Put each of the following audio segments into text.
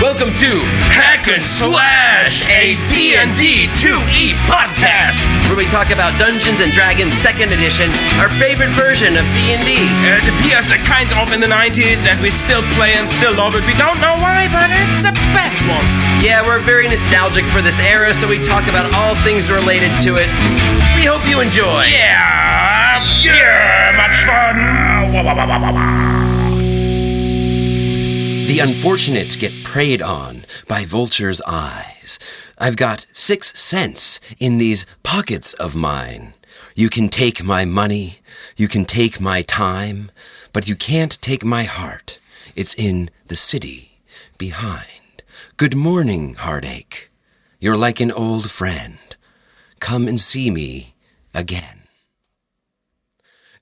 Welcome to Hack and Slash, a D&D 2E podcast, where we talk about Dungeons & Dragons 2nd Edition, our favorite version of D&D. It appears kind of in the 90s, and we still play and still love it. We don't know why, but it's the best one. Yeah, we're very nostalgic for this era, so we talk about all things related to it. We hope you enjoy. Yeah, much fun. The unfortunate get preyed on by vultures' eyes. I've got 6 cents in these pockets of mine. You can take my money, you can take my time, but you can't take my heart. It's in the city behind. Good morning, heartache. You're like an old friend. Come and see me again.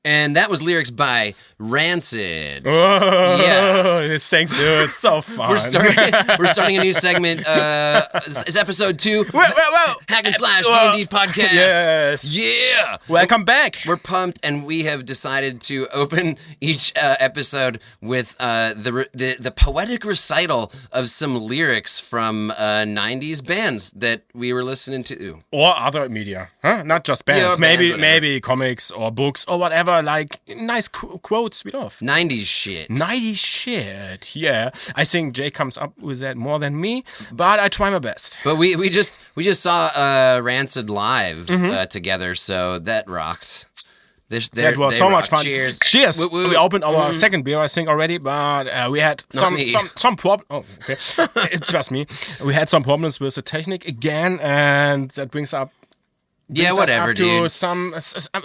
And that was lyrics by Rancid. Oh, yeah. Thanks, dude. It's so fun. We're starting a new segment. It's episode 2. Whoa. Hack and Slash D&D podcast. Yes. Yeah. Welcome back. We're pumped, and we have decided to open each episode with the poetic recital of some lyrics from 90s bands that we were listening to. Or other media. Huh? Not just bands. Yeah, maybe comics or books or whatever. Like nice quotes we love. 90s shit. 90s shit. Yeah. I think Jay comes up with that more than me, but I try my best. But we just saw Rancid live together, so that rocked. That was so much fun. Cheers. Cheers. We opened our second beer, I think, already, but we had some problems. Oh, okay. It's just me. We had some problems with the technique again, and that brings up. Yeah, whatever, dude.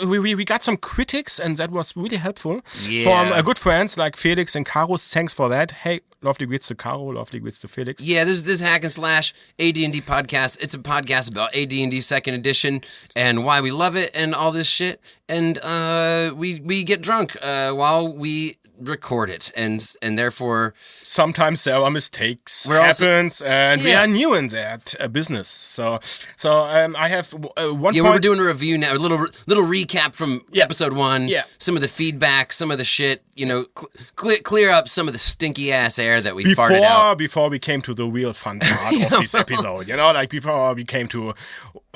We got some critics, and that was really helpful from good friends like Felix and Caro. Thanks for that. Hey, lovely greets to Caro, lovely greets to Felix. Yeah, this is Hack and Slash AD&D podcast. It's a podcast about AD&D 2nd Edition and why we love it and all this shit. And we get drunk while we record it, and therefore sometimes there are mistakes happens, and we are new in that business. So I have one point. We're doing a review now, a little recap from episode 1. Yeah, some of the feedback, some of the shit. Clear up some of the stinky ass air that we farted out before we came to the real fun part of this episode. Like before we came to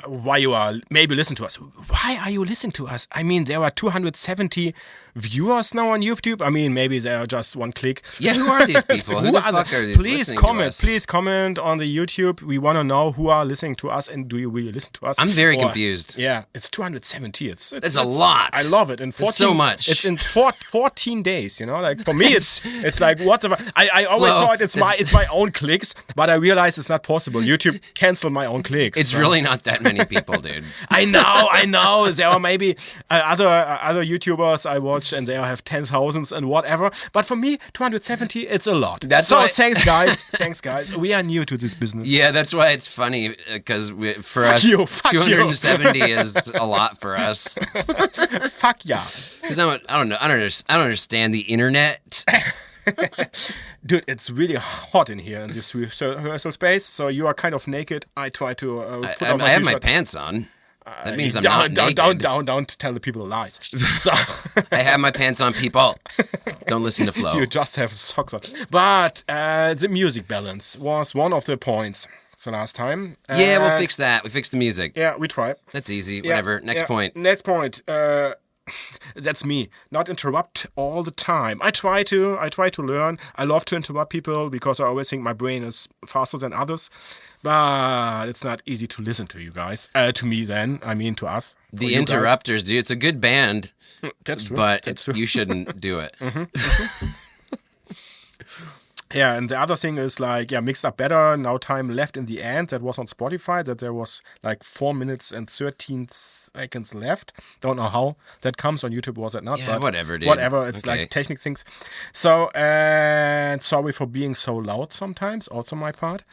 why you are maybe listen to us. Why are you listening to us? I mean, there are 270 viewers now on YouTube. I mean, maybe they are just one click. Yeah, who are these people? Who the fuck are these? Please comment on the YouTube. We want to know who are listening to us, and do you really listen to us? I'm very confused. Yeah, it's 270. It's a lot. I love it. And so much. It's in 14 days. Like for me, it's like what the. I always thought it's my own clicks, but I realized it's not possible. YouTube canceled my own clicks. It's really not that many people, dude. I know. There are maybe other YouTubers I watch, and they have 10,000s and whatever. But for me, 270, it's a lot. Thanks, guys. We are new to this business. Yeah, that's why it's funny, because for us, 270 is a lot for us. Fuck yeah. Because I don't understand the internet. Dude, it's really hot in here in this rehearsal space, so you are kind of naked. I try to put on my I have t-shirt. my pants on. That means I'm not naked. Don't tell the people lies. So I have my pants on, people. Don't listen to Flo. You just have socks on. But the music balance was one of the points the last time. Yeah, we'll fix that. We fixed the music. Yeah, we try. That's easy. Whatever. Next point. Next point. That's me. Not interrupt all the time. I try to learn. I love to interrupt people because I always think my brain is faster than others. But it's not easy to listen to you guys. To me then. I mean to us. The Interrupters, dude. It's a good band. That's true. But you shouldn't do it. Yeah, and the other thing is mixed up better. Now time left in the end. That was on Spotify. That there was 4 minutes and 13 seconds left. Don't know how that comes on YouTube. Was it not? Yeah, but whatever, dude. Whatever. It's like technical things. So, and sorry for being so loud sometimes. Also my part.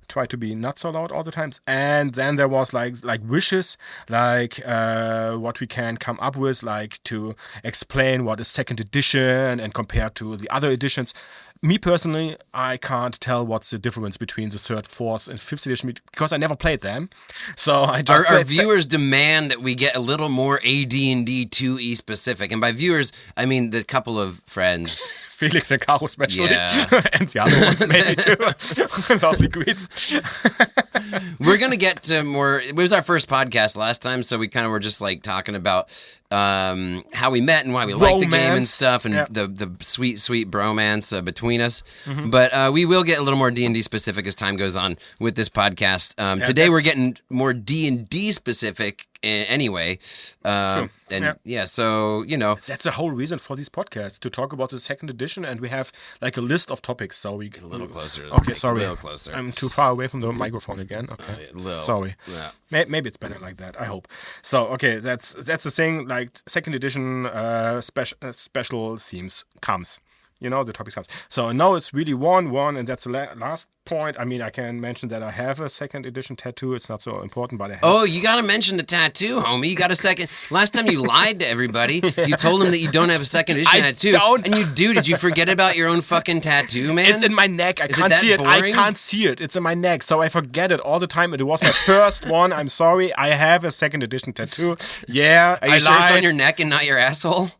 Try to be not so loud all the times. And then there was like wishes, what we can come up with, to explain what is 2nd edition and compared to the other editions. Me personally, I can't tell what's the difference between the 3rd, 4th, and 5th edition because I never played them. So I just our viewers demand that we get a little more AD&D 2E specific, and by viewers I mean the couple of friends, Felix and Caro especially, Yeah. and the other ones maybe too. Lovely greets. We're gonna get to more. It was our first podcast last time, so we kind of were just like talking about how we met and why we like the game and Bromance. stuff, and Yeah. the sweet bromance between us. Mm-hmm. But we will get a little more D&D specific as time goes on with this podcast. Today we're getting more D&D specific anyway. So That's the whole reason for these podcasts, to talk about the 2nd edition, and we have like a list of topics, so we get a little closer. Okay, sorry. A little closer. I'm too far away from the microphone again. Okay, sorry. Yeah. Maybe it's better like that. I hope. So okay, that's the thing. Like 2nd edition special themes comes. The topics comes. So now it's really one, and that's the last point. I mean, I can mention that I have a 2nd edition tattoo. It's not so important, but I have. Oh, you got to mention the tattoo, homie. You got a second. Last time you lied to everybody. You told them that you don't have a 2nd edition tattoo. Don't. And you do. Did you forget about your own fucking tattoo, man? It's in my neck. I can't see it. I can't see it. It's in my neck, so I forget it all the time. It was my first one. I'm sorry. I have a 2nd edition tattoo. Yeah, Are you I sure it's lied. on your neck and not your asshole?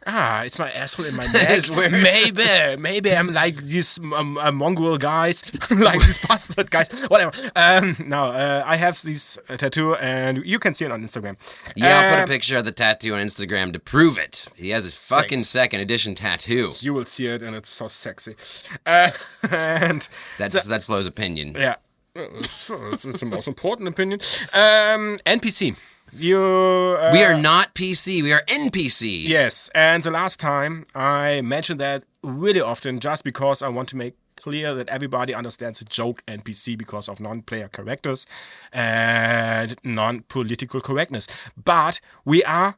It's my asshole in my neck. Maybe I'm like these Mongol guys, like these bastard guys. Whatever. I have this tattoo, and you can see it on Instagram. Yeah, I'll put a picture of the tattoo on Instagram to prove it. He has his fucking Thanks. 2nd edition tattoo. You will see it, and it's so sexy. And That's Flo's opinion. yeah, it's the most important opinion. NPC. We are not PC. We are NPC. Yes, and the last time I mentioned that really often just because I want to make clear that everybody understands the joke NPC because of non-player characters and non-political correctness. But we are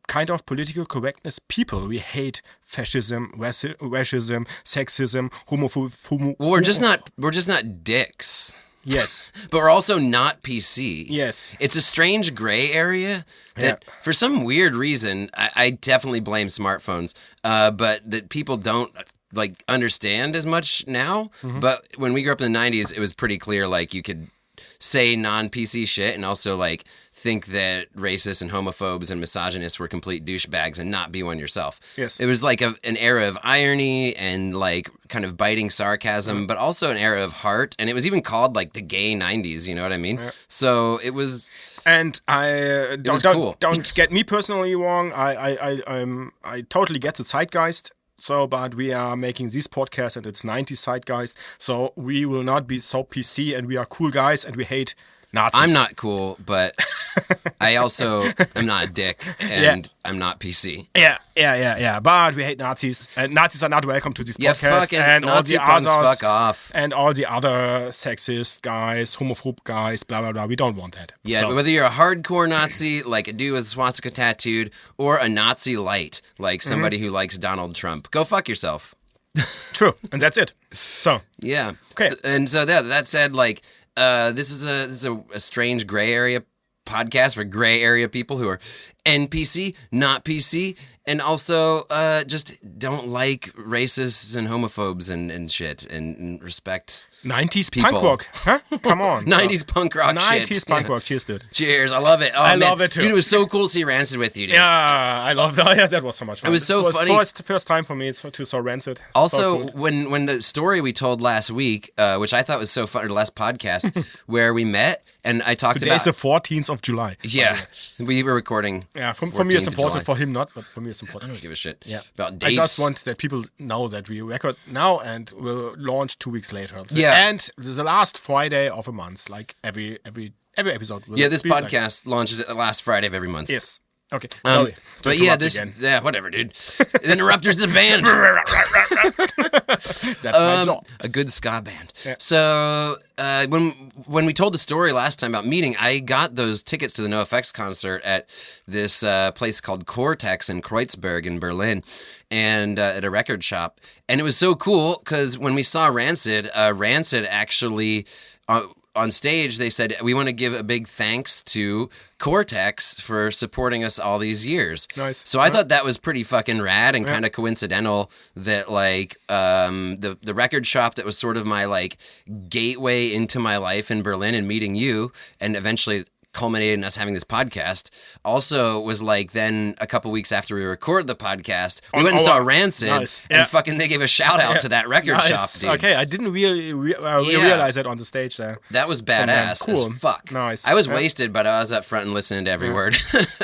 kind of political correctness people. We hate fascism, racism, sexism, homophobia. We're just not dicks. Yes. But we're also not PC. Yes. It's a strange gray area that, for some weird reason, I definitely blame smartphones, but that people don't like understand as much now. Mm-hmm. But when we grew up in the 90s, it was pretty clear, like, you could say non-PC shit and also, like, think that racists and homophobes and misogynists were complete douchebags and not be one yourself. Yes. It was like an era of irony and like kind of biting sarcasm, but also an era of heart. And it was even called like the gay 90s, you know what I mean? Yeah. So it was... And don't get me personally wrong. I totally get the zeitgeist. So, but we are making this podcast and it's 90s zeitgeist. So we will not be so PC, and we are cool guys and we hate Nazis. I'm not cool, but I also am not a dick, and I'm not PC. Yeah. But we hate Nazis, and Nazis are not welcome to this podcast. And Nazi all the others, fuck off. And all the other sexist guys, homophobe guys, blah blah blah. We don't want that. Yeah, but whether you're a hardcore Nazi, like a dude with a swastika tattooed, or a Nazi light, like somebody who likes Donald Trump, go fuck yourself. True, and that's it. So yeah, okay. And so that said, like. This is a strange gray area podcast for gray area people who are NPC, not PC, and also just don't like racists and homophobes and shit, and respect 90s people. punk rock. Huh? Come on. 90s punk rock 90s shit. punk rock. Cheers, dude. Cheers. I love it. Oh, I man. love it too. Dude, it was so cool to see Rancid with you, dude. Yeah, I love that. Yeah, that was so much fun. It was so funny. First time for me to saw Rancid. Also, So when the story we told last week, which I thought was so fun, or the last podcast, where we met and I talked today's about... the 14th of July. Yeah, we were recording. Yeah, for me it's 14th of important. July. For him not, but for me it's important. I don't give a shit Yeah. about dates. I just want that people know that we record now and will launch 2 weeks later. Yeah. And the last Friday of a month, like every episode. Will Yeah, this be podcast launches the last Friday of every month. Yes. Okay. Sorry. But yeah, whatever, dude. The Interrupters, the band. That's my job. A good ska band. Yeah. So when we told the story last time about meeting, I got those tickets to the NoFX concert at this place called Cortex in Kreuzberg in Berlin, and at a record shop. And it was so cool because when we saw Rancid, Rancid actually on stage, they said, we want to give a big thanks to Cortex for supporting us all these years. Nice. So I thought that was pretty fucking rad and kind of coincidental that like the record shop that was sort of my like gateway into my life in Berlin and meeting you and eventually culminated in us having this podcast also was like then a couple weeks after we recorded the podcast we went and saw Rancid and fucking they gave a shout out to that record shop, dude. Okay, I didn't really realize it on the stage there. That was badass as fuck. Nice. I was wasted, but I was up front and listening to every word.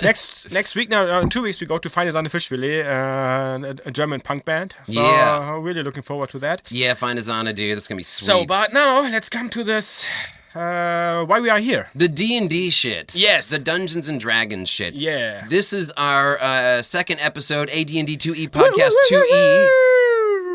Next week, now in 2 weeks, we go to Feine Sahne Fischfilet, a German punk band. So really looking forward to that. Yeah, Feine Sahne, dude. That's gonna be sweet. So, but now let's come to this. Why we are here. The D&D shit. Yes. The Dungeons and Dragons shit. Yeah. This is our second episode, AD&D 2E podcast 2E.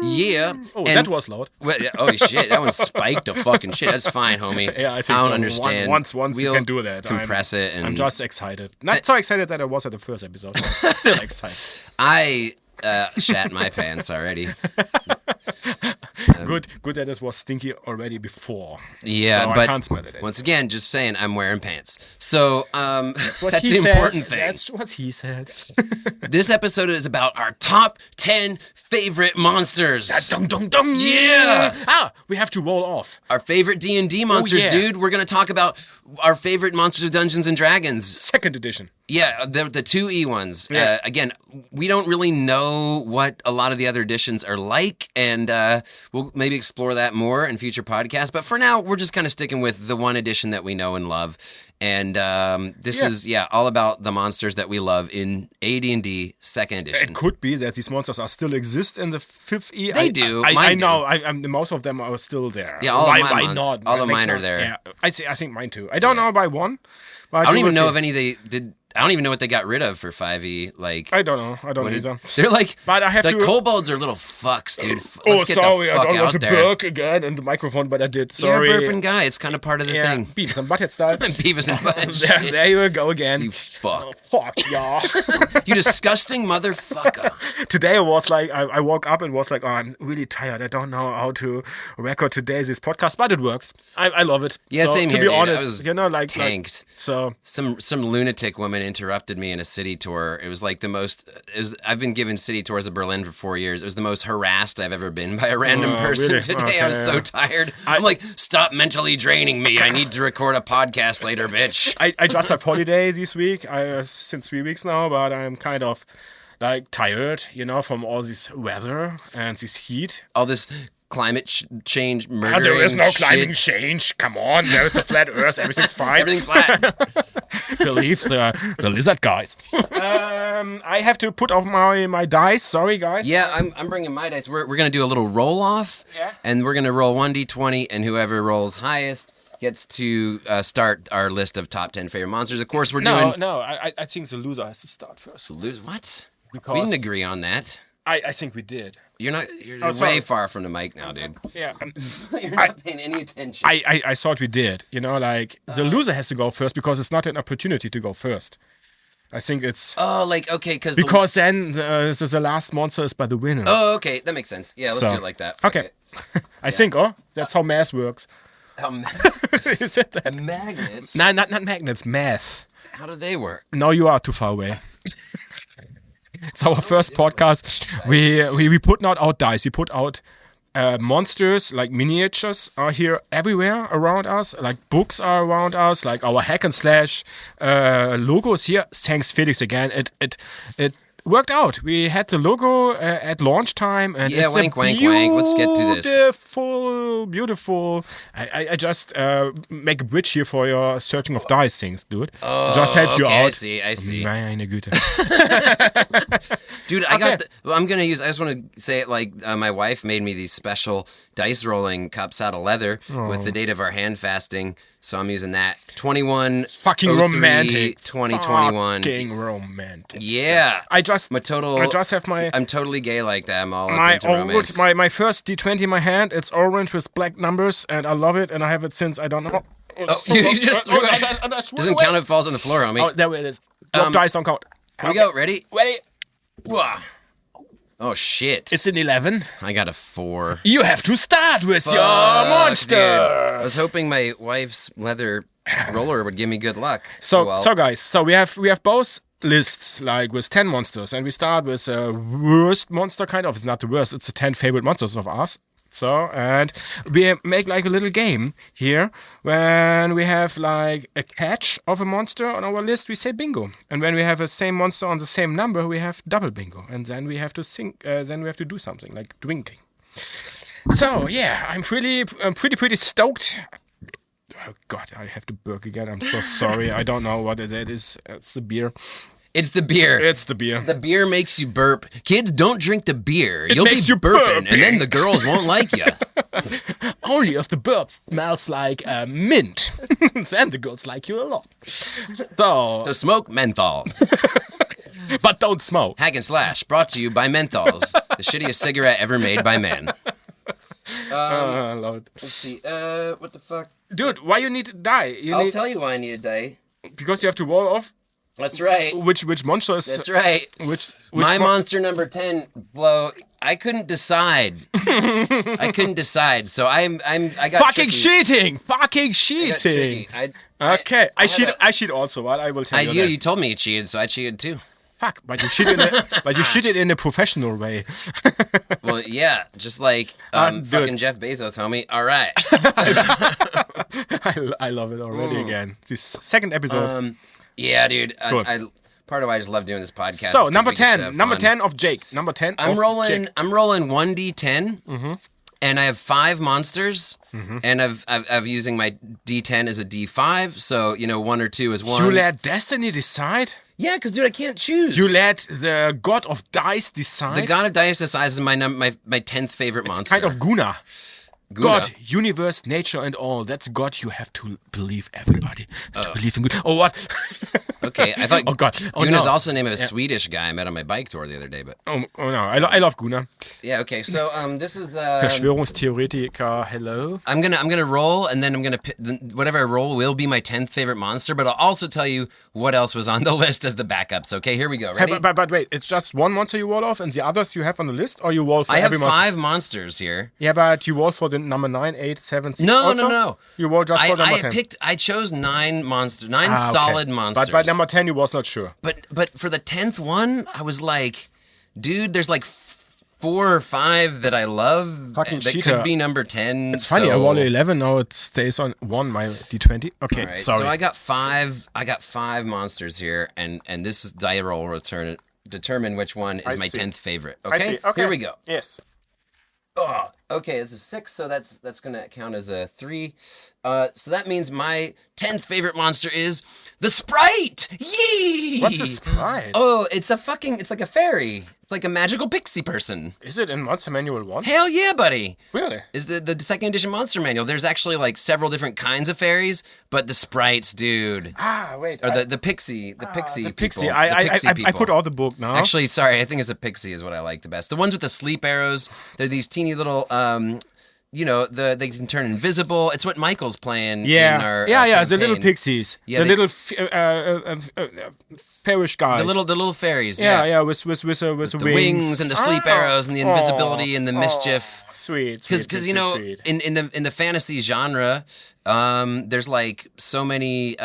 Yeah. Oh, that was loud. Well, oh, shit. That one spiked the fucking shit. That's fine, homie. Yeah, I think I don't so. Understand. Once you can do that. Compress it. And I'm just excited. Not so excited that I was at the first episode. Still excited. I shat my pants already. Good that it was stinky already before. Yeah, so but I can't smell it anymore. Once again, just saying I'm wearing pants. So that's the said. important thing. That's what he said. This episode is about our top 10 favorite monsters. Dum, dum, dum. Yeah. We have to roll off. Our favorite D&D monsters, yeah. dude. We're going to talk about our favorite monsters of Dungeons and Dragons. Second edition. Yeah, the 2E ones. Yeah. Again, we don't really know what a lot of the other editions are like, and we'll maybe explore that more in future podcasts. But for now, we're just kind of sticking with the one edition that we know and love. And this is all about the monsters that we love in AD&D 2nd edition. It could be that these monsters are still exist in the 5th E. They do. I know. Most of them are still there. Yeah, why not? All of mine are there. Yeah, I think mine too. I don't know by one. But I don't even know if any they did. I don't even know what they got rid of for 5e. Like I don't know. I don't either. They're like, but I have the to. kobolds are little fucks, dude. Sorry, I don't want to there. burp again in the microphone, but I did. Sorry. You're a burping guy. It's kind of part of the thing. Beavis and Butthead style. Beavis and Butthead. there you go again. You fuck. Oh, fuck, yeah. You disgusting motherfucker. Today I was like, I woke up and was like, oh, I'm really tired. I don't know how to record today this podcast, but it works. I love it. Yeah, so, same to here. To be dude. honest, like tanked. So some lunatic woman interrupted me in a city tour. It was like the most. I've been giving city tours of Berlin for 4 years. It was the most harassed I've ever been by a random person really? today. Okay, I was so tired. I'm like, stop mentally draining me. I need to record a podcast later, bitch. I just have holiday this week. Since 3 weeks now, but I'm kind of like tired, from all this weather and this heat. All this climate change murdering there is no shit. climate change. Come on, there is a flat Earth. Everything's fine. Everything's flat. Believes the lizard guys. I have to put off my dice. Sorry, guys. Yeah, I'm bringing my dice. We're gonna do a little roll off. Yeah. And we're gonna roll 1d20, and whoever rolls highest gets to start our list of top 10 favorite monsters. Of course, we're doing. No. I think the loser has to start first. Lose what? Because We didn't agree on that. I think we did. You're sorry. way far from the mic now, dude. Yeah. You're not paying any attention. I thought we did. The loser has to go first because it's not an opportunity to go first. I think it's. Oh, okay, because then the last monster is by the winner. Oh, okay, that makes sense. Yeah, let's do it like that. Fuck Okay. it. I think. That's how math works. Is it that? Magnets? No, not magnets. Math. How do they work? No, you are too far away. It's our first podcast. We put not out dice. We put out monsters, like miniatures are here everywhere around us. Like books are around us. Like our hack and slash logo is here. Thanks, Felix, again. It worked out. We had the logo at launch time, and Yeah, it's wank, a wank, wank. Let's get to this. Beautiful. I just make a bridge here for your searching of dice things, dude. Oh, Just help you out. I see. Meine Güte. Dude, I got. I'm gonna use. I just want to say it like my wife made me these special dice rolling cups out of leather with the date of our hand fasting. So I'm using that. 21. Fucking 03, romantic. 2021. Fucking romantic. Yeah. I just have my. I'm totally gay like that. I'm all up My into romance. my first D20 in my hand. It's orange with black numbers, and I love it. And I have it since I don't know. Oh, you just threw it. Doesn't count if it falls on the floor, homie. Oh, there it is. Drop dice, don't count. Here we go. Ready? Ready? Wah. Oh, shit. It's an 11. I got a 4. You have to start with your Fuck, monster. dude. I was hoping my wife's leather roller would give me good luck. So, Well, so guys, we have both lists, like with 10 monsters, and we start with worst monster kind of. It's not the worst, it's the 10 favorite monsters of us. So, and we make like a little game here. When we have like a catch of a monster on our list, we say bingo. And when we have the same monster on the same number, we have double bingo. And then we have to then we have to do something like drinking. So yeah, I'm pretty stoked. Oh God, I have to burp again. I'm so sorry. I don't know what that is. It's the beer. it's the beer. It's the beer. The beer makes you burp. Kids, don't drink the beer. You'll makes be you burping, burping. and then the girls won't like you. Only if the burp smells like mint. Then the girls like you a lot. So, So smoke menthol. but don't smoke. Hack and Slash, brought to you by Menthols, the shittiest cigarette ever made by man. I love it. Let's see. What the fuck? Dude, why you need to die? I'll tell you why I need a die. Because you have to wall off. That's right. Which monster is? That's right. Which My monster number 10, Blow. I couldn't decide. So I got fucking tricky. cheating. Fucking I got cheating. tricky. Okay, I had cheat also. What I will tell you. You told me you cheated, so I cheated too. Fuck, but you cheated in a professional way. Well, yeah, just like fucking Jeff Bezos, homie. All right. I love it already again. This second episode. Yeah, dude. Cool. Part of why I just love doing this podcast. So is number we get to 10, have number fun. 10 of Jake. Number 10. I'm of rolling. Jake. I'm rolling 1d10, and I have 5 monsters, and I've using my d10 as a d5. So 1 or 2 is 1. You let destiny decide. Yeah, because dude, I can't choose. You let the god of dice decide. the god of dice decides is my 10th favorite monster. It's kind of Guna. Guna. God, universe, nature, and all. That's God. You have to believe everybody. You have to believe in good. Oh, what? Okay, I thought. Oh, God. Oh, Guna's no. also the name of a Swedish guy I met on my bike tour the other day. But Oh no, I love Guna. yeah, okay. So this is. Verschwörungstheoretiker, hello. I'm gonna roll, and then I'm gonna whatever I roll will be my 10th favorite monster. But I'll also tell you what else was on the list as the backups. Okay, here we go. Ready? Hey, but wait, it's just one monster you wall off, and the others you have on the list, or you wall for I have every monster? 5 monsters here. Yeah, but you wall for the number 9, 8, 7, 6. No, also? no. You wall just for number 10. I chose 9 monsters, 9 Okay. solid monsters. But by number 10, you was not sure. But for the 10th one, I was like, dude, there's like 4 or 5 that I love. Fucking that cheater. could be number 10. It's funny, I rolled 11, now it stays on 1, my d20. Okay, All right, sorry. So I got 5 monsters here, and this is die roll will determine which one is my see. 10th favorite. I see. Okay? Okay. Here we go. Yes. Oh, okay, it's a 6, so that's gonna count as a 3. So that means my 10th favorite monster is the Sprite! Yee! What's a sprite? Oh, it's like a fairy. It's like a magical pixie person. Is it in Monster Manual 1? Hell yeah, buddy! Really? Is the second edition monster manual. There's actually like several different kinds of fairies, but the sprites, dude. Ah, wait. Or the pixie the people. pixie. The I pixie people. put all the book now. Actually, sorry, I think it's a pixie is what I like the best. The ones with the sleep arrows, they're these teeny little, they can turn invisible. It's what Michael's playing in our the little campaign. pixies. Yeah, the they- little fairish guys. The little fairies. Yeah, with the wings. wings and the sleep arrows and the invisibility and the mischief. Sweet. Because sweet. in the fantasy genre, there's like so many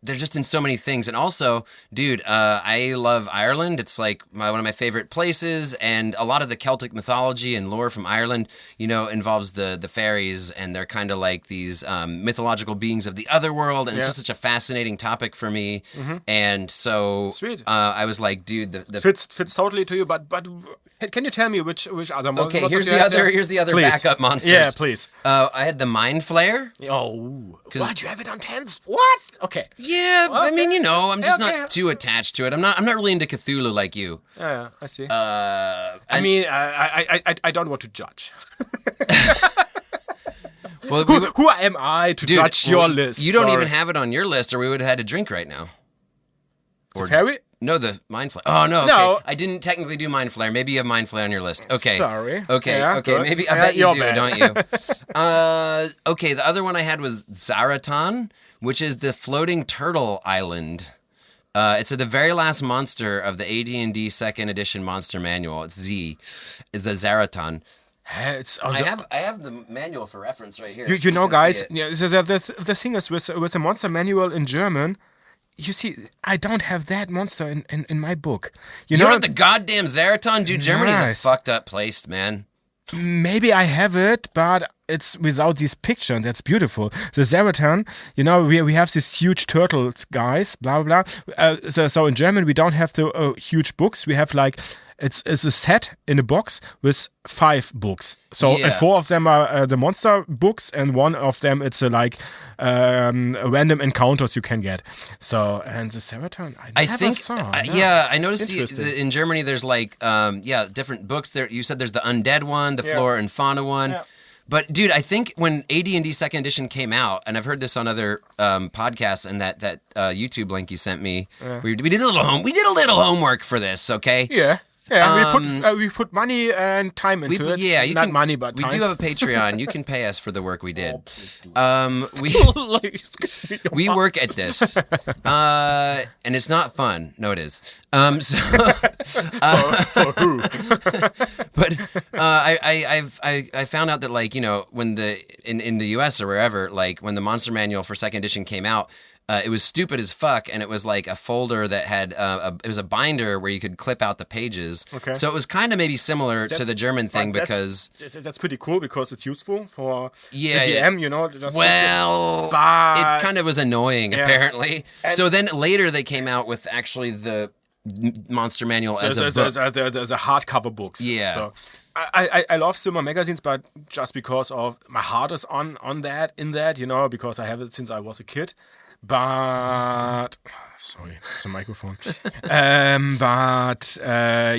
they're just in so many things. And also, dude, I love Ireland. It's like one of my favorite places, and a lot of the Celtic mythology and lore from Ireland, involves the fairies, and they're kind of like these mythological beings of the other world, and it's just such a fascinating topic for me. And so Sweet. I was like, dude, the fits totally to you, but can you tell me which other monsters? Okay, here's you the have there? other. Here's the other Please. backup monsters. Yeah, please. I had the Mind Flare. Oh, what? You have it on 10s? What? Okay. Yeah, I mean, I'm just Okay. not too attached to it. I'm not really into Cthulhu like you. Yeah, I see. I mean, I don't want to judge. well, Who am I to judge your list? You don't Sorry. even have it on your list, or we would have had a drink right now. Or fairy? No, the Mind Flare. Oh no, okay. No. I didn't technically do Mind Flare. Maybe you have Mind Flare on your list. Okay. Sorry. Okay. Yeah, okay. good. Maybe I Yeah, bet you you're do, bad. don't you? Okay. The other one I had was Zaratan, which is the floating turtle island. It's the very last monster of the AD&D second edition monster manual. It's Z, is the Zeraton. It's I have the manual for reference right here. you know, can guys. see it. Yeah, the thing is with the monster manual in German. You see, I don't have that monster in my book. You don't have the goddamn Zeraton? Dude, Germany's Nice. a fucked up place, man. Maybe I have it, but it's without this picture, and that's beautiful. The Zeraton, you know, we have these huge turtles, guys, blah, blah, blah. So in German, we don't have the huge books. We have like, it's a set in a box with 5 books. So Yeah. and 4 of them are the monster books, and 1 of them, it's random encounters you can get. So, and the Zeraton, I never think, saw. No. yeah, I noticed Interesting. in Germany there's like, different books there. You said there's the undead one, the flora and fauna one. Yeah. But dude, I think when AD&D second edition came out, and I've heard this on other podcasts, and that YouTube link you sent me, we did a little homework for this, okay? Yeah. Yeah, we put money and time into it. Yeah, Not money, but time. we do have a Patreon. You can pay us for the work we did. We work at this, and it's not fun. No, it is. For who? But I found out that, like, you know, when in the US or wherever, like when the Monster Manual for second edition came out, it was stupid as fuck, and it was like a folder that had it was a binder where you could clip out the pages. Okay. So it was kind of maybe similar to the German thing because that's pretty cool because it's useful for Yeah, the yeah. DM, you know. Just well, But- it kind of was annoying Yeah. apparently. And- So then later they came out with actually the Monster Manual as a book. the hardcover books. Yeah. So I love Silver magazines, but just because of my heart is on that, you know, because I have it since I was a kid. But sorry, it's the microphone.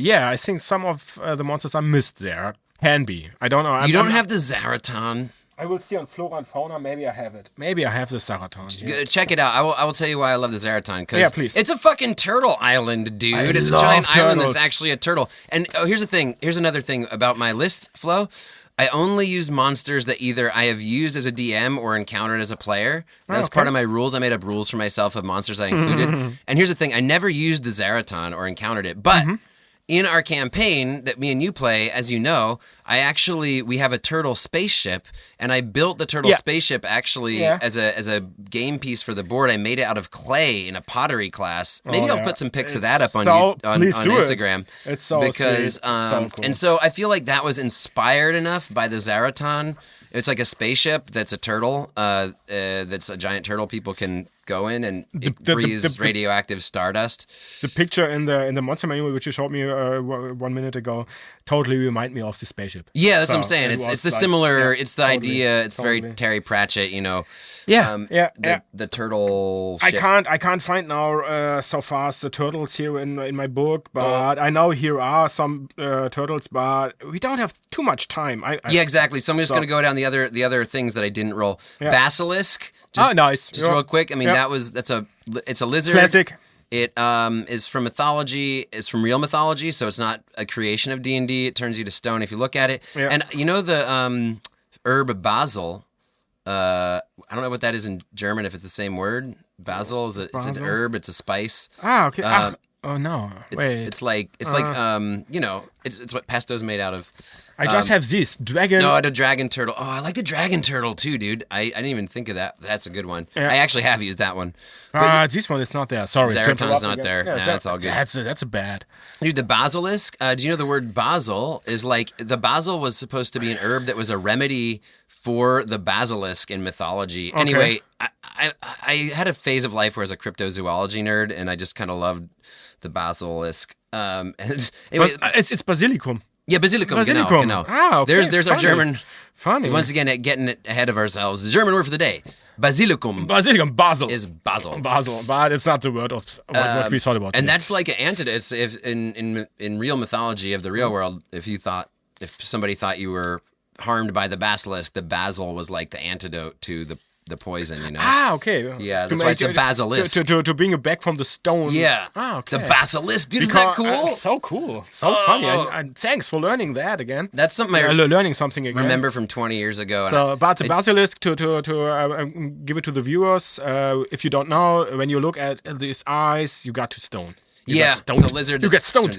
Yeah, I think some of the monsters are missed there. Can be. I don't know. You don't have the Zeraton. I will see on Flora and Fauna. Maybe I have it. Maybe I have the Zeraton. Yeah. Check it out. I will tell you why I love the Zeraton. Cause Yeah, please. It's a fucking turtle island, dude. I It's a love giant island turtles. that's actually a turtle. And here's the thing. Here's another thing about my list, Flo. I only use monsters that either I have used as a DM or encountered as a player. That's okay. part of my rules. I made up rules for myself of monsters I included. And here's the thing. I never used the Zeraton or encountered it. But in our campaign that me and you play, as you know, we have a turtle spaceship, and I built the turtle spaceship actually as a game piece for the board. I made it out of clay in a pottery class. Maybe I'll put some pics of that up on please do it. Instagram. It's so because sweet. So cool. and so I feel like that was inspired enough by the Zeraton. It's like a spaceship that's a turtle, that's a giant turtle people can go in, and it breathes radioactive stardust. The picture in the monster manual, which you showed me 1 minute ago, totally remind me of the spaceship. Yeah, that's So what I'm saying. it It's was the like- similar. yeah, It's the totally, idea. It's totally. very Terry Pratchett. You know. Yeah, The turtle. I ship. can't find now so fast the turtles here in my book, but I know here are some turtles, but we don't have too much time. Yeah, exactly. So I'm just going to go down the other things that I didn't roll. Yeah. Basilisk. Just, nice. Just Yeah. real quick. I mean, Yeah. it's a lizard. Classic. It is from mythology. It's from real mythology, so it's not a creation of D&D. It turns you to stone if you look at it. Yeah. And you know the herb basil. I don't know what that is in German. If it's the same word, basil it's an Basil? herb. It's a spice. Okay. Oh no. Wait. It's like you know, it's what pesto's made out of. I just have this dragon. No, the dragon turtle. Oh, I like the dragon turtle too, dude. I didn't even think of that. That's a good one. Yeah. I actually have used that one. But This one is not there. Sorry. to Zeraton's interrupt not again. there. Nah, that's all good. That's a bad. Dude, the basilisk. Do you know the word basil is like the basil was supposed to be an herb that was a remedy for the basilisk in mythology. Okay. Anyway, I had a phase of life where I was a cryptozoology nerd, and I just kind of loved the basilisk. And anyway, But, it's basilicum. yeah, basilicum. Basilicum. Genau. Ah, okay. There's our Funny. German. Funny. Once again, getting it ahead of ourselves. The German word for the day, basilicum, Basilicum. Basil. is basil. Basil, but it's not the word of what we thought about. And today. that's like an antidote. It's if in real mythology of the real world, if somebody thought you were harmed by the basilisk, the basil was like the antidote to the the poison, you know. Ah, okay. Yeah, that's why it's the basilisk. To bring you back from the stone. Yeah. Ah, okay. The basilisk, dude, isn't that cool? So cool. So funny. And thanks for learning that again. That's something I learning something again. remember from 20 years ago. So, but the basilisk, to give it to the viewers, if you don't know, when you look at these eyes, you got to stone. It's a lizard. You get stoned.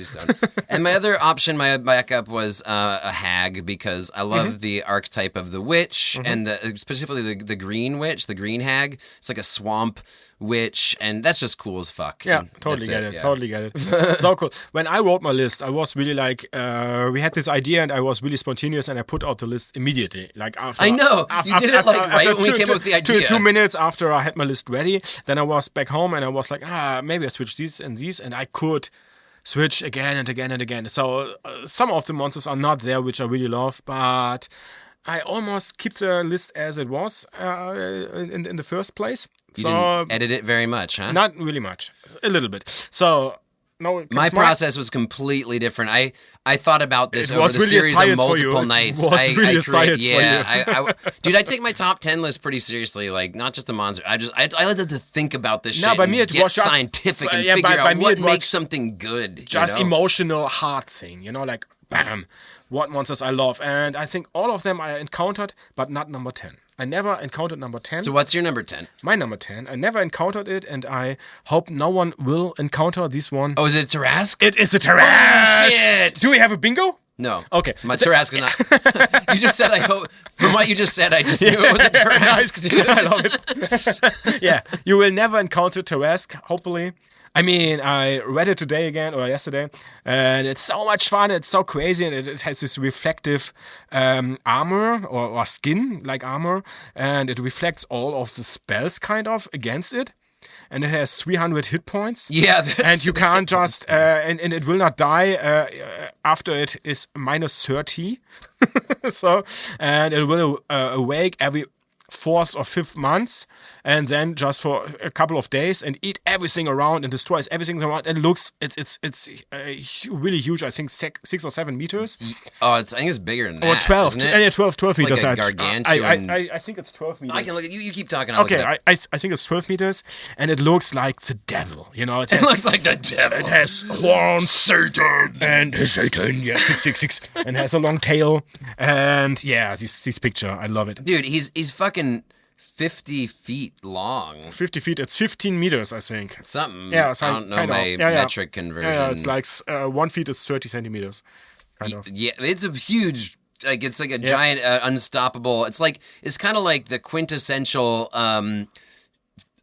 And my other option, my backup was a hag, because I love the archetype of the witch, and specifically the green witch, the green hag. It's like a swamp witch, and that's just cool as fuck. Yeah, And totally get it. yeah. Totally get it. So cool. When I wrote my list, I was really like, we had this idea, and I was really spontaneous, and I put out the list immediately. Like after I know you did it like right when we came up with the idea. 2 minutes after I had my list ready, then I was back home, and I was like, maybe I switch these, and I could switch again and again and again. So some of the monsters are not there, which I really love, but I almost keep the list as it was in the first place. You didn't edit it very much, huh? Not really much, a little bit. So no, my process was completely different. I thought about this It over was the really a series science of for you. multiple It nights. was really a science for you. Dude, I take my top 10 list pretty seriously. Like, not just the monster. I like to think about this shit. No, by me and it get was just scientific and yeah, figure by out me what it was makes something good. just you know? emotional heart thing, like bam, what monsters I love, and I think all of them I encountered, but not number 10. I never encountered number 10. So what's your number 10? My number 10. I never encountered it, and I hope no one will encounter this one. Oh, is it Tarrasque? It is the Tarrasque! Oh, shit! Do we have a bingo? No. Okay. My Tarrasque is not. You just said I hope. From what you just said, I just knew it was a Tarrasque, dude. I love it. Yeah, you will never encounter Tarrasque, hopefully. I mean, I read it today again, or yesterday, and it's so much fun, it's so crazy, and it has this reflective armor, or skin, like armor, and it reflects all of the spells, kind of, against it. And it has 300 hit points. Yeah, and you can't just and it will not die after it is minus 30. So, and it will awake every 4th or 5th month, and then just for a couple of days, and eat everything around and destroys everything around. And looks, it's really huge. I think 6 or 7 meters. Oh, I think it's bigger than that. Or 12. Isn't it? Yeah, 12 meters. Like a gargantuan. I think it's 12 meters. I can look at you. You keep talking. I'll Okay, look it up. I think it's 12 meters, and it looks like the devil. It It looks like the devil. It has horns, Satan, and Satan, yeah, 666, and has a long tail, and yeah, this picture, I love it. Dude, he's fucking 50 feet long. 50 feet, it's 15 meters, I think. Something. Yeah, it's I don't know kind of. my Yeah. metric conversion. Yeah, it's like 1 feet is 30 centimeters, kind of. Yeah, it's a huge. Like it's like a giant, unstoppable. It's kind of like the quintessential.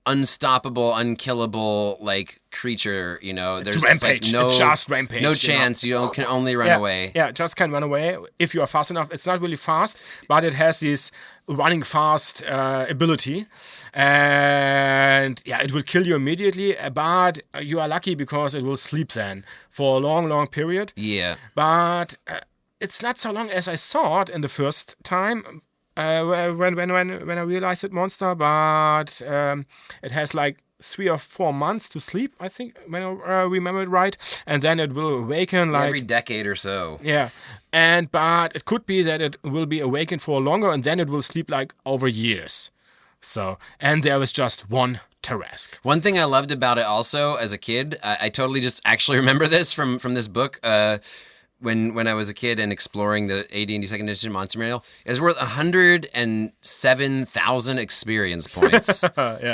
Unstoppable, unkillable, like creature. There's rampage. Like It's just rampage. No chance. You can only run away. Yeah, just can run away if you are fast enough. It's not really fast, but it has this running fast ability, and yeah, it will kill you immediately. But you are lucky because it will sleep then for a long, long period. Yeah, but it's not so long as I saw it in the first time. When I realized it monster, but it has like 3 or 4 months to sleep, I think, when I remember it right, and then it will awaken like every decade or so. Yeah, but it could be that it will be awakened for longer, and then it will sleep like over years. So, and there is just one Tarrasque. One thing I loved about it also as a kid, I totally just actually remember this from this book. When I was a kid and exploring the AD&D Second Edition Monster Manual, it was worth 107,000 experience points,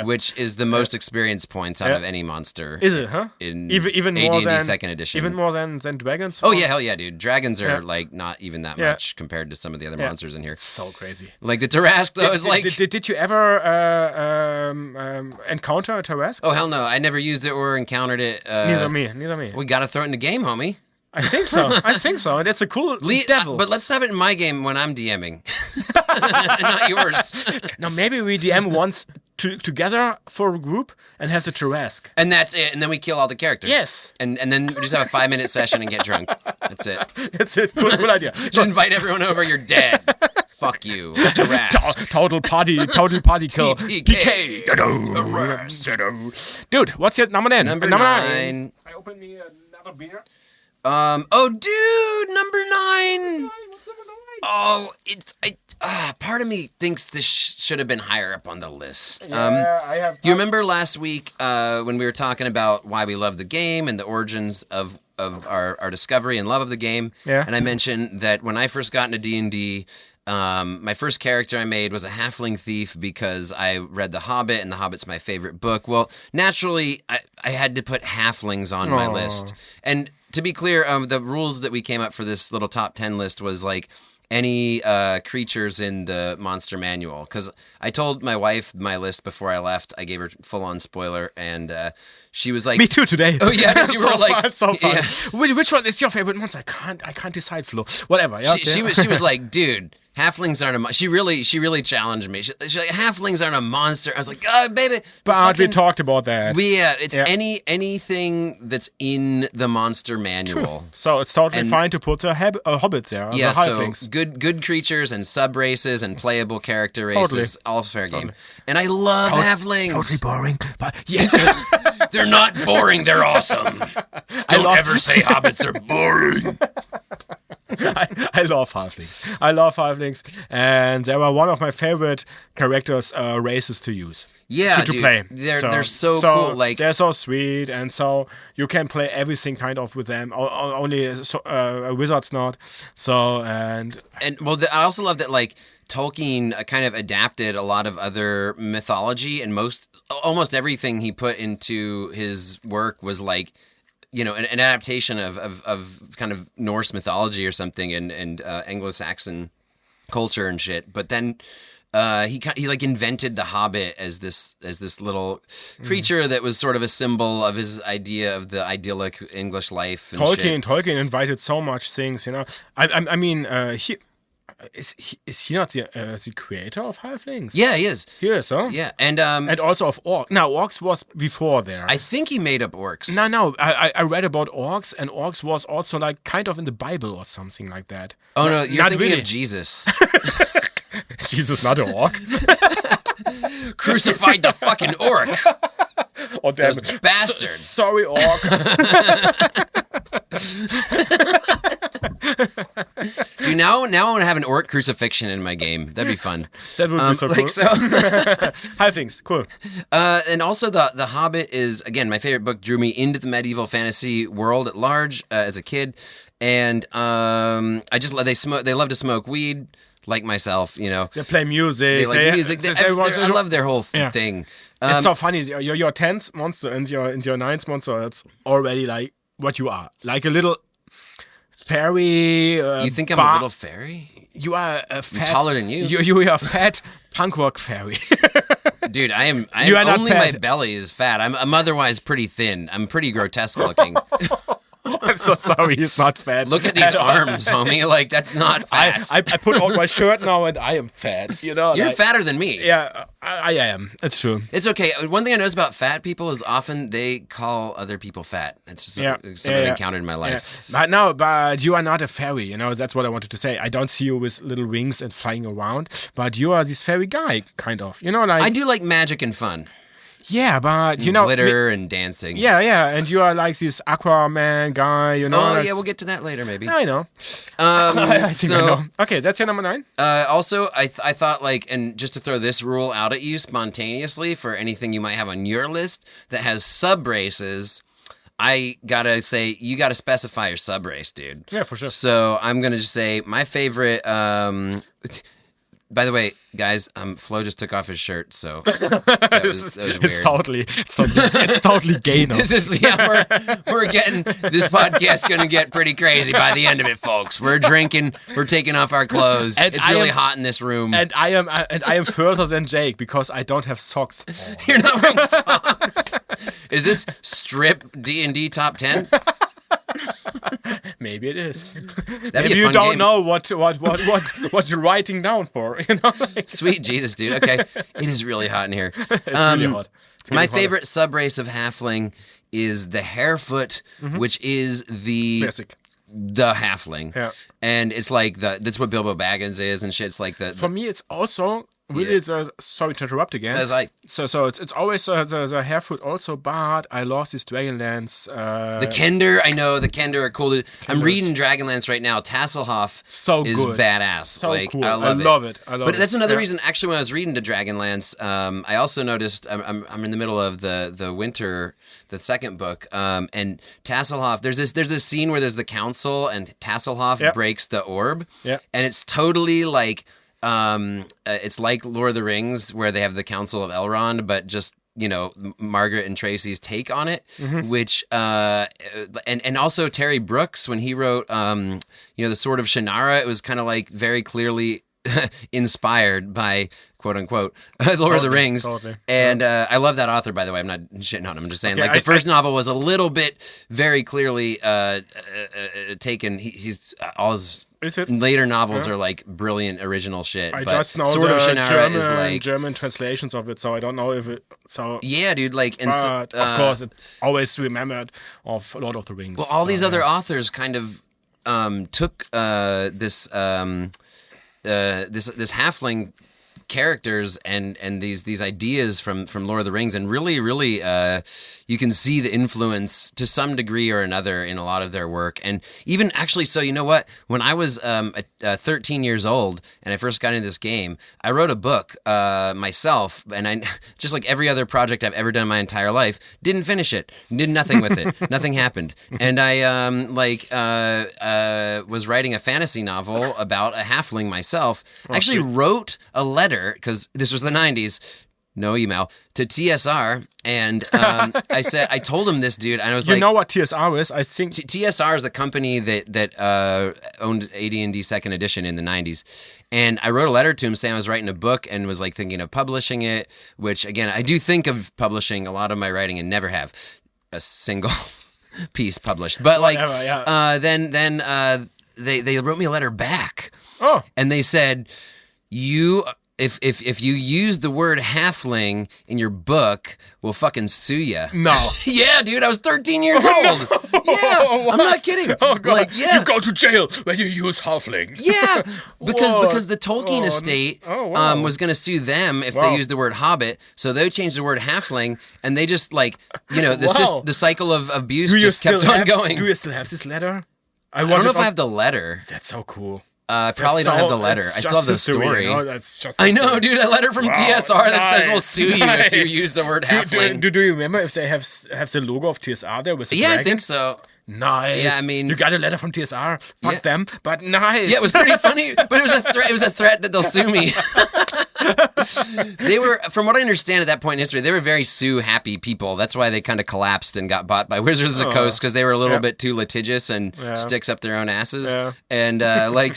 which is the most experience points out of any monster. Is it, huh? In even AD&D more than Second Edition. Even more than dragons? Oh yeah, hell yeah, dude! Dragons are like not even that much compared to some of the other monsters in here. So crazy. Like the Tarrasque, though, is like. Did you ever encounter a Tarrasque? Oh hell no! I never used it or encountered it. Neither me. We gotta throw it in the game, homie. I think so. That's a cool devil. But let's have it in my game when I'm DMing, not yours. Now maybe we DM once together for a group and have the Tarrasque. And that's it. And then we kill all the characters. Yes. And then we just have a 5-minute session and get drunk. That's it. That's it. Good idea. Just invite everyone over. You're dead. Fuck you. Tarrasque. Total party kill. TPK. Dude, what's your number 10? Number 9. I opened me another beer. Oh, dude, number 9. What's number 9? Oh, part of me thinks this should have been higher up on the list. I have. You remember last week when we were talking about why we love the game and the origins of our discovery and love of the game? Yeah. And I mentioned that when I first got into D&D, my first character I made was a halfling thief because I read The Hobbit, and The Hobbit's my favorite book. Well, naturally, I had to put halflings on my list. And to be clear, the rules that we came up for this little top 10 list was like any creatures in the monster manual. Because I told my wife my list before I left. I gave her full-on spoiler, and she was like... Me too today. Oh, yeah. You were like... So fun. Yeah. Which one is your favorite monster? I can't decide, Flo. Whatever. Yeah. She was like, dude... Halflings aren't a she really challenged me. She's like, halflings aren't a monster. I was like, oh, baby. But we talked about that. It's anything that's in the monster manual. So it's totally fine to put a hobbit there. Yeah, the halflings. So good creatures and sub races and playable character races, all fair game. Totally. And I love halflings. Totally boring, but yes. They're not boring. They're awesome. Don't ever say hobbits are boring. I love halflings. And they were one of my favorite characters, races to use. Yeah, to play. They're so cool. Like they're so sweet, and so you can play everything kind of with them. Only wizards not. So and well, I also love that like Tolkien kind of adapted a lot of other mythology, and almost everything he put into his work was like, you know, an adaptation of kind of Norse mythology or something and Anglo-Saxon culture and shit. But then he like invented the Hobbit as this little creature that was sort of a symbol of his idea of the idyllic English life. And Tolkien invited so much things, you know. I mean, is he not the creator of halflings? Yeah, he is. He is, huh? Yeah, and also of orcs. Now, orcs was before there. I think he made up orcs. No. I read about orcs, and orcs was also like kind of in the Bible or something like that. Oh no, you're thinking really. of Jesus. Is Jesus not an orc? Crucified the fucking orc. Oh, damn. Those bastards. Sorry, orc. Dude, now I want to have an orc crucifixion in my game. That'd be fun. That would be so cool. Halflings, cool. And also the Hobbit is, again, my favorite book. Drew me into the medieval fantasy world at large as a kid. And they love to smoke weed, like myself, you know. They play music. They like music. I love their whole thing. It's so funny. Your 10th monster and your 9th monster, that's already like what you are. Like a little fairy. You think I'm a little fairy? You are a fat. I'm taller than you. You are a fat punk rock fairy. Dude, I am you are only not fat. My belly is fat. I'm otherwise pretty thin. I'm pretty grotesque looking. I'm so sorry, he's not fat. Look at these arms, homie. Like, that's not fat. I put on my shirt now and I am fat. You know, you're fatter than me. Yeah, I am. It's true. It's okay. One thing I notice about fat people is often they call other people fat. It's just something I encountered in my life. Yeah. But you are not a fairy. You know, that's what I wanted to say. I don't see you with little wings and flying around, but you are this fairy guy, kind of. You know, like I do like magic and fun. Yeah, but you know, glitter and dancing. Yeah, and you are like this Aquaman guy, you know. Oh yeah, we'll get to that later, maybe. I know. I think I know. Okay, that's your number 9. Also, I thought like, and just to throw this rule out at you spontaneously for anything you might have on your list that has sub races, I gotta say you gotta specify your sub race, dude. Yeah, for sure. So I'm gonna just say my favorite. By the way, guys, Flo just took off his shirt, so that was weird. It's totally gay now. We're getting this podcast gonna get pretty crazy by the end of it, folks. We're drinking, we're taking off our clothes. And it's really hot in this room. And I am further than Jake because I don't have socks. You're not wearing socks. Is this strip D&D top 10? Maybe it is. Maybe you don't know what you're writing down for. You know? Sweet Jesus, dude. Okay, it is really hot in here. It's really hot. My favorite subrace of halfling is the harefoot, which is the classic. The halfling. Yeah. And it's like that's what Bilbo Baggins is and shit. It's like For me, it's also really, sorry to interrupt again. As I So it's always the hair food also, but I lost this Dragonlance. the Kender, I know the Kender are cool. I'm reading Dragonlance right now. Tasselhoff is good. badass. So like cool. I love it. I love But it. that's another Yeah. reason. Actually, when I was reading the Dragonlance, I also noticed I'm in the middle of the winter, the second book, and Tasselhoff. There's this scene where there's the council and Tasselhoff breaks the orb, and it's totally like. It's like Lord of the Rings, where they have the Council of Elrond, but just Margaret and Tracy's take on it, which and also Terry Brooks when he wrote the Sword of Shannara, it was kind of like very clearly inspired by quote unquote Lord of the Rings. Totally. And I love that author, by the way. I'm not shitting on him. I'm just saying, the first novel was a little bit very clearly taken. He's all his. Later novels are like brilliant original shit. I but just know Sword the of Shannara is like German translations of it, so I don't know if it. So yeah, dude. Like, and but of course, it always remembered of Lord of the Rings. Well, all these other authors kind of took this halfling characters and these ideas from Lord of the Rings, and really you can see the influence to some degree or another in a lot of their work. And even actually, so you know what, when I was 13 years old and I first got into this game, I wrote a book myself, and I just like every other project I've ever done in my entire life, didn't finish it, did nothing with it. Nothing happened. And I was writing a fantasy novel about a halfling myself. I actually wrote a letter, because this was the 90s, no email, to TSR, and I told him this, dude, and I was like... You know what TSR is? I think... TSR is the company that owned AD&D 2nd edition in the 90s, and I wrote a letter to him saying I was writing a book and was like thinking of publishing it, which, again, I do think of publishing a lot of my writing and never have a single piece published. But, like, then they wrote me a letter back, and they said, If you use the word halfling in your book, we'll fucking sue you. No. Yeah, dude, I was 13 years old. Yeah, I'm not kidding. Oh, God. Like, yeah. You go to jail when you use halfling. Yeah, because the Tolkien estate was going to sue them if they used the word hobbit, so they changed the word halfling, and they just like, the cycle of abuse just kept on going. Do you still have this letter? I don't know if I have the letter. That's so cool. I probably don't have the letter. I still have the story. That's just I know, dude. A letter from TSR that says we'll sue you if you use the word halfling. Do you remember if they have the logo of TSR there with the dragon? I think so. Nice. Yeah, I mean, you got a letter from TSR. Fuck them, but nice. Yeah, it was pretty funny, but it was a threat. It was a threat that they'll sue me. They were, from what I understand at that point in history, they were very sue-happy people. That's why they kind of collapsed and got bought by Wizards of the Coast, because they were a little bit too litigious and sticks up their own asses. Yeah. And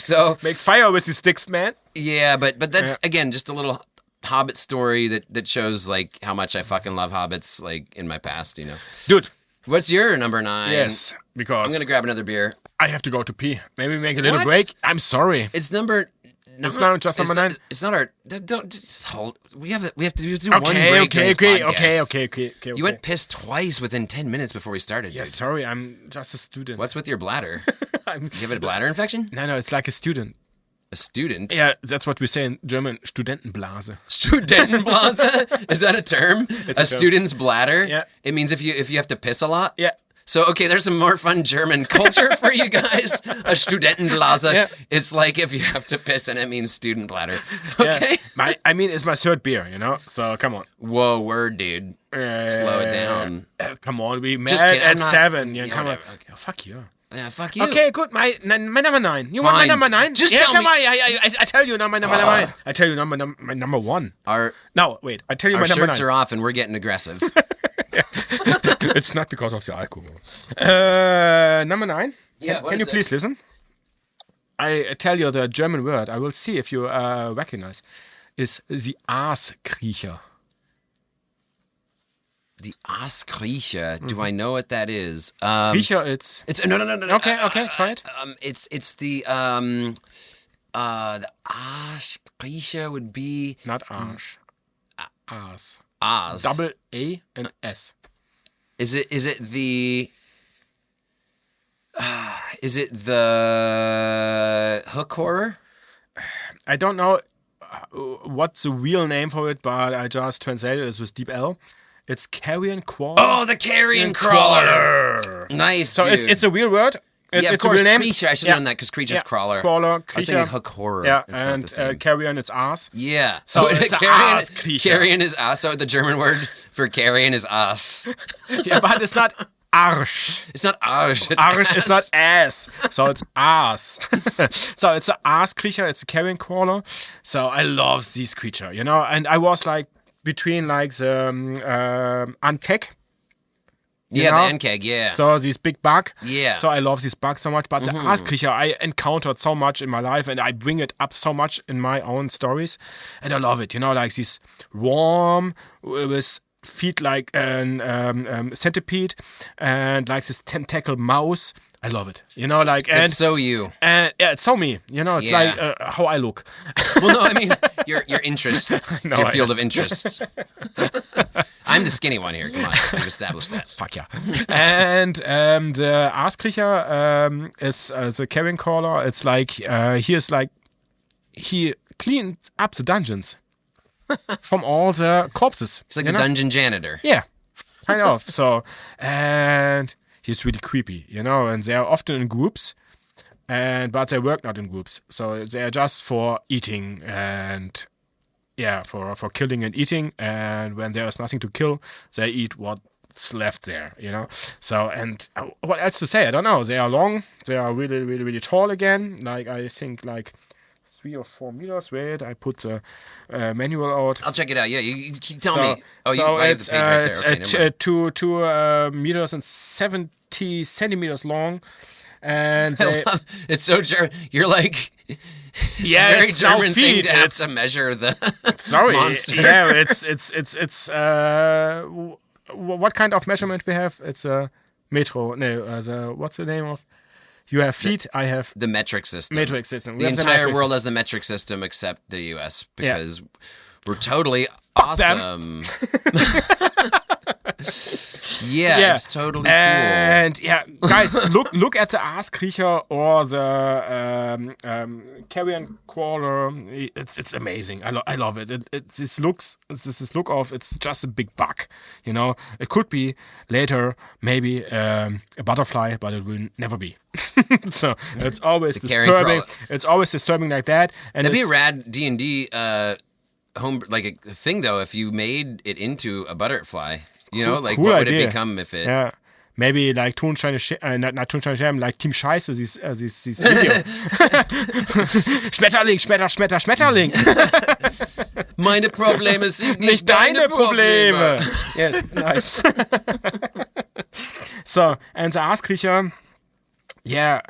so make fire with your sticks, man. Yeah, but that's again just a little Hobbit story that shows like how much I fucking love hobbits, like in my past, Dude. What's your number 9? Yes, because I'm gonna grab another beer. I have to go to pee. Maybe make a little break. I'm sorry. It's number. It's not just number 9. It's not our. Don't just hold. We have to do one break. Okay. You went piss twice within 10 minutes before we started. Yeah, dude. sorry. I'm just a student. What's with your bladder? You have a bladder infection? No, it's like a student. A student? Yeah, that's what we say in German. Studentenblase. Studentenblase? Is that a term? It's a term. Student's bladder? Yeah. It means if you have to piss a lot? Yeah. So, okay, there's some more fun German culture for you guys. A Studentenblase. Yeah. It's like if you have to piss and it means student bladder. Okay? Yeah. It's my third beer, So, come on. Whoa, word, dude. Slow it down. Come on, we met at 7. Yeah, come on. Okay. Oh, fuck you. Yeah, fuck you. Okay, good. My number 9. You want my number 9? Just tell me. I tell you now my number 9. I tell you my number 1. No, wait. I tell you my number 9. Our shirts are off and we're getting aggressive. It's not because of the alcohol. Number 9. Yeah, Can you please listen? I tell you the German word. I will see if you recognize. Is the Aaskriecher. The Aaskriecher. Do I know what that is? Kriecher, it's no. Okay, try it. It's the Aaskriecher would be not Arsch. Aas. Aas. Double A and S. Is it the hook horror? I don't know. what's the real name for it, but I just translated it with deep L. It's carrion crawler. Oh, the carrion crawler. Nice. So dude. it's a real word. It's of course, a real name. creature. I should have known that because creature's crawler. Crawler, I was creature. thinking hook horror. Yeah, It's not the and same. carrion, it's ass. Yeah. So it's ass creature. Carrion is ass. So the German word for carrion is ass. Yeah, but it's not Arsch. It's not Arsch. It's Arsch ass. is not ass. So it's ass. So it's an ass creature. It's a carrion crawler. So I love this creature, you know. And I was like between like the uncouth. Yeah, know? the NKEG, yeah. So this big bug. Yeah. So I love this bug so much. But the ass creature I encountered so much in my life, and I bring it up so much in my own stories, and I love it. You know, like this worm with feet like a centipede, and like this tentacle mouse. I love it. You know, like and It's so you. and yeah, it's so me. You know, it's Yeah. like how I look. Well, no, I mean your interest, No, your I- field of interest. I'm the skinny one here. Come on, we've established that. Fuck yeah. And the ass creature is the carrion crawler. It's like he cleaned up the dungeons from all the corpses. It's like you the know? dungeon janitor. Yeah, kind of. So, and he's really creepy, you know. And they are often in groups, but they work not in groups. So they are just for eating and yeah, for killing and eating. And when there is nothing to kill, they eat what's left there, you know. So and what else to say? I don't know. They are long. They are really, really, really tall again. Like I think like 3 or 4 meters. Wait, I put the manual out. I'll check it out. Yeah, you tell So- me. Oh, you so I have the it's, page right there. it's Okay, never mind. 2 meters and 70 centimeters long, and they, It's so German. You're like, it's Yeah, a very it's no German thing feet, to have it's- to measure the sorry, monster. yeah, it's what kind of measurement we have? It's a metro. No, what's the name of? You have feet. I have The metric system. metric system. We The have entire metric world has the metric system except the U.S. Yeah. because we're totally them. awesome. Yeah, it's totally cool. And yeah, guys, look at the ass creature or the carrion crawler. It's amazing. I love it. It's this look of it's just a big bug. You know, it could be later maybe a butterfly, but it will never be. So it's always carrion disturbing. crawler. It's always disturbing like that. And That'd be a it's, rad D&D home like a thing though if you made it into a butterfly. You know, like cool what would idea. it become if it? yeah. Maybe like Tonsteine, not Tonsteine Scherben, like Team Scheiße, this video. Schmetterling, Schmetterling. Meine Probleme sind Nicht deine Probleme. Yes, nice. So, and the ass creature, yeah,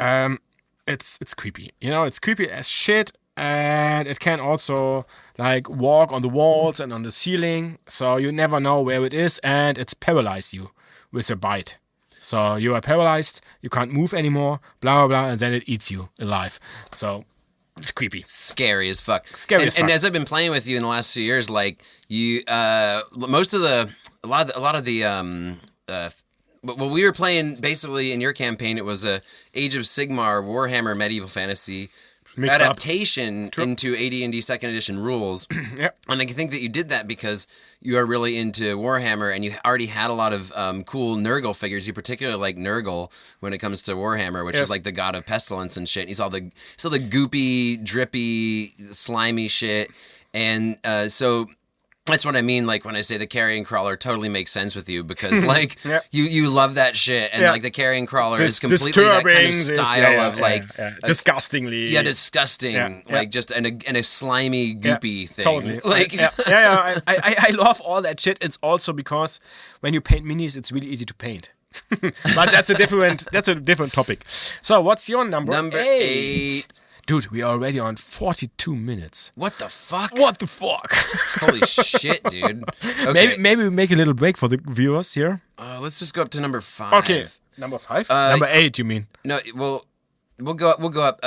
it's creepy. You know, it's creepy as shit. And it can also like walk on the walls and on the ceiling. So you never know where it is. And it's paralyze you with a bite. So you are paralyzed. You can't move anymore. Blah, blah, blah. And then it eats you alive. So it's creepy. Scary as fuck. Scary and, as fuck. And as I've been playing with you in the last few years, like you, a lot of the what we were playing basically in your campaign, it was a Age of Sigmar Warhammer medieval fantasy Mixed up. adaptation into AD&D Second Edition rules. Yep. And I think that you did that because you are really into Warhammer and you already had a lot of cool Nurgle figures. You particularly like Nurgle when it comes to Warhammer, which Yes. is like the god of pestilence and shit. He's all the goopy, drippy, slimy shit. And so that's what I mean, like when I say the carrion crawler totally makes sense with you because like Yeah. you love that shit and Yeah. like the carrion crawler This is completely that kind of disturbing, style of like disgustingly. yeah, disgusting, Yeah, yeah. like just and a slimy, goopy thing. Totally. Like, I love all that shit. It's also because when you paint minis, it's really easy to paint. But that's a different topic. So what's your number? Number 8. Dude, we are already on 42 minutes. What the fuck? What the fuck? Holy shit, dude. Okay, Maybe we make a little break for the viewers here. let's just go up to number 5. Okay. Number 5? Number 8, you mean? No, well, we'll go up.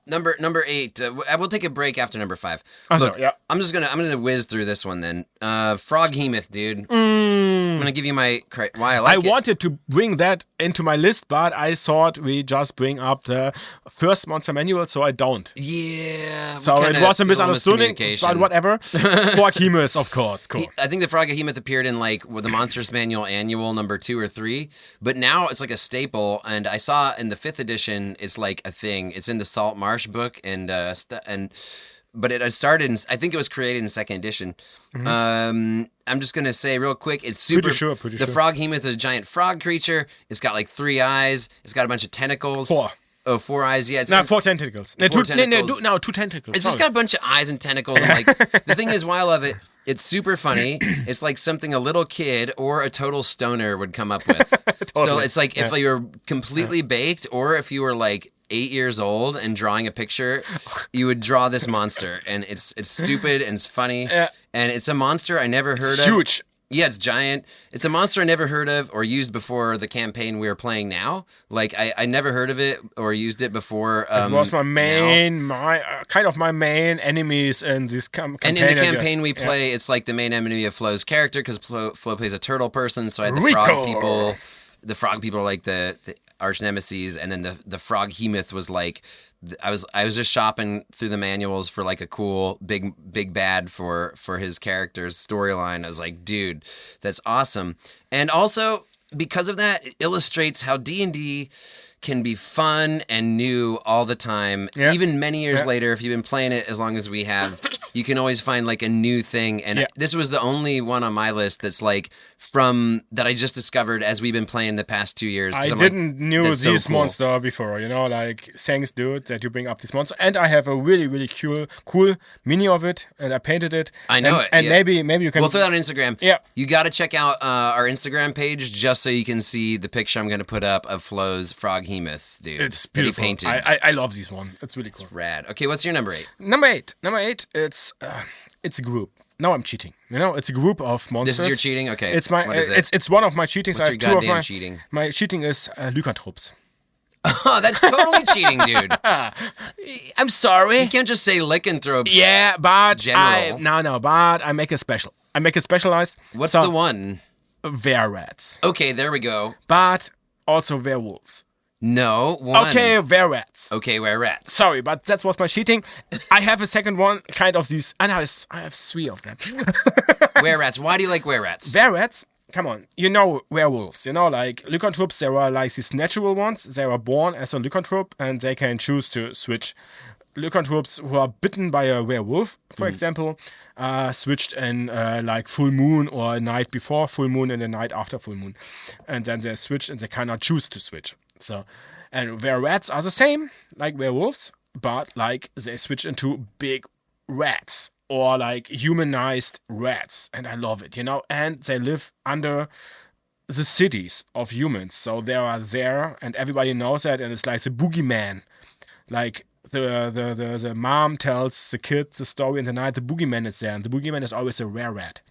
Number 8. We'll take a break after number 5. Look, yeah. I'm gonna whiz through this one then. Froghemoth, dude. I'm gonna give you my why I like it. I wanted to bring that into my list, but I thought we just bring up the first Monster Manual, so I don't. Yeah. So it was a misunderstanding, but whatever. Froghemoth, of course. Cool. I think the Froghemoth appeared in like the Monsters Manual Annual number 2 or 3, but now it's like a staple. And I saw in the 5th edition, it's like a thing. It's in the Salt Marsh book, but it started. I think it was created in 2nd edition. I'm just gonna say real quick, it's super. Pretty sure. The Froghemoth is a giant frog creature. It's got like 3 eyes. It's got a bunch of tentacles. 4. Oh, 4 eyes. Yeah, No, 4 tentacles. 4 tentacles. No, 2 tentacles. It's just got a bunch of eyes and tentacles. And like the thing is, why I love it, it's super funny. It's like something a little kid or a total stoner would come up with. Totally. So it's like if you were completely baked, or if you were like 8 years old and drawing a picture, you would draw this monster, and it's stupid and it's funny, and it's a monster I never heard of. Huge. Yeah, it's giant. It's a monster I never heard of or used before the campaign we are playing now. Like I never heard of it or used it before. It was my main enemies in this campaign. And in the campaign we play, it's like the main enemy of Flo's character, because Flo plays a turtle person. So I had the frog people. The frog people are like the arch nemesis, and then the Froghemoth was like. I was just shopping through the manuals for like a cool big bad for his character's storyline. I was like, dude, that's awesome. And also because of that, it illustrates how D&D can be fun and new all the time. Yeah. Even many years later, if you've been playing it as long as we have, you can always find like a new thing. And this was the only one on my list that's like that I just discovered as we've been playing the past 2 years. I didn't knew this monster before, like, thanks dude that you bring up this monster. And I have a really, really cool mini of it, and I painted it. I know and maybe you can... We'll throw that on Instagram. Yeah. You got to check out our Instagram page just so you can see the picture I'm going to put up of Flo's Froghemoth, dude. It's beautiful. That he painted. I love this one. It's really cool. It's rad. Okay, what's your number 8? Number 8, it's a group. Now I'm cheating. It's a group of monsters. This is your cheating? Okay. It's my. What is it? It's one of my cheatings. What's I have your 2 of goddamn my cheating? My cheating is lycanthropes. Oh, that's totally cheating, dude. I'm sorry. You can't just say lycanthropes. Yeah, but General. but I make it special. I make it specialized. What's the one? Were-rats. Okay, there we go. But also werewolves. No, one. Okay, were-rats. Okay, were-rats. Sorry, but that was my cheating. I have a second one, kind of these. And I have 3 of them. Were-rats. Why do you like were-rats? Were-rats? Come on. You know werewolves. Like lycanthropes, there are like these natural ones. They are born as a lycanthrope, and they can choose to switch. Lycanthropes who are bitten by a werewolf, for example, switched in like full moon or a night before full moon and a night after full moon. And then they switch and they cannot choose to switch. So, and were-rats are the same, like werewolves, but like they switch into big rats or like humanized rats. And I love it, and they live under the cities of humans. So they are there and everybody knows that. And it's like the boogeyman, like the mom tells the kid the story in the night, the boogeyman is there. And the boogeyman is always a were-rat.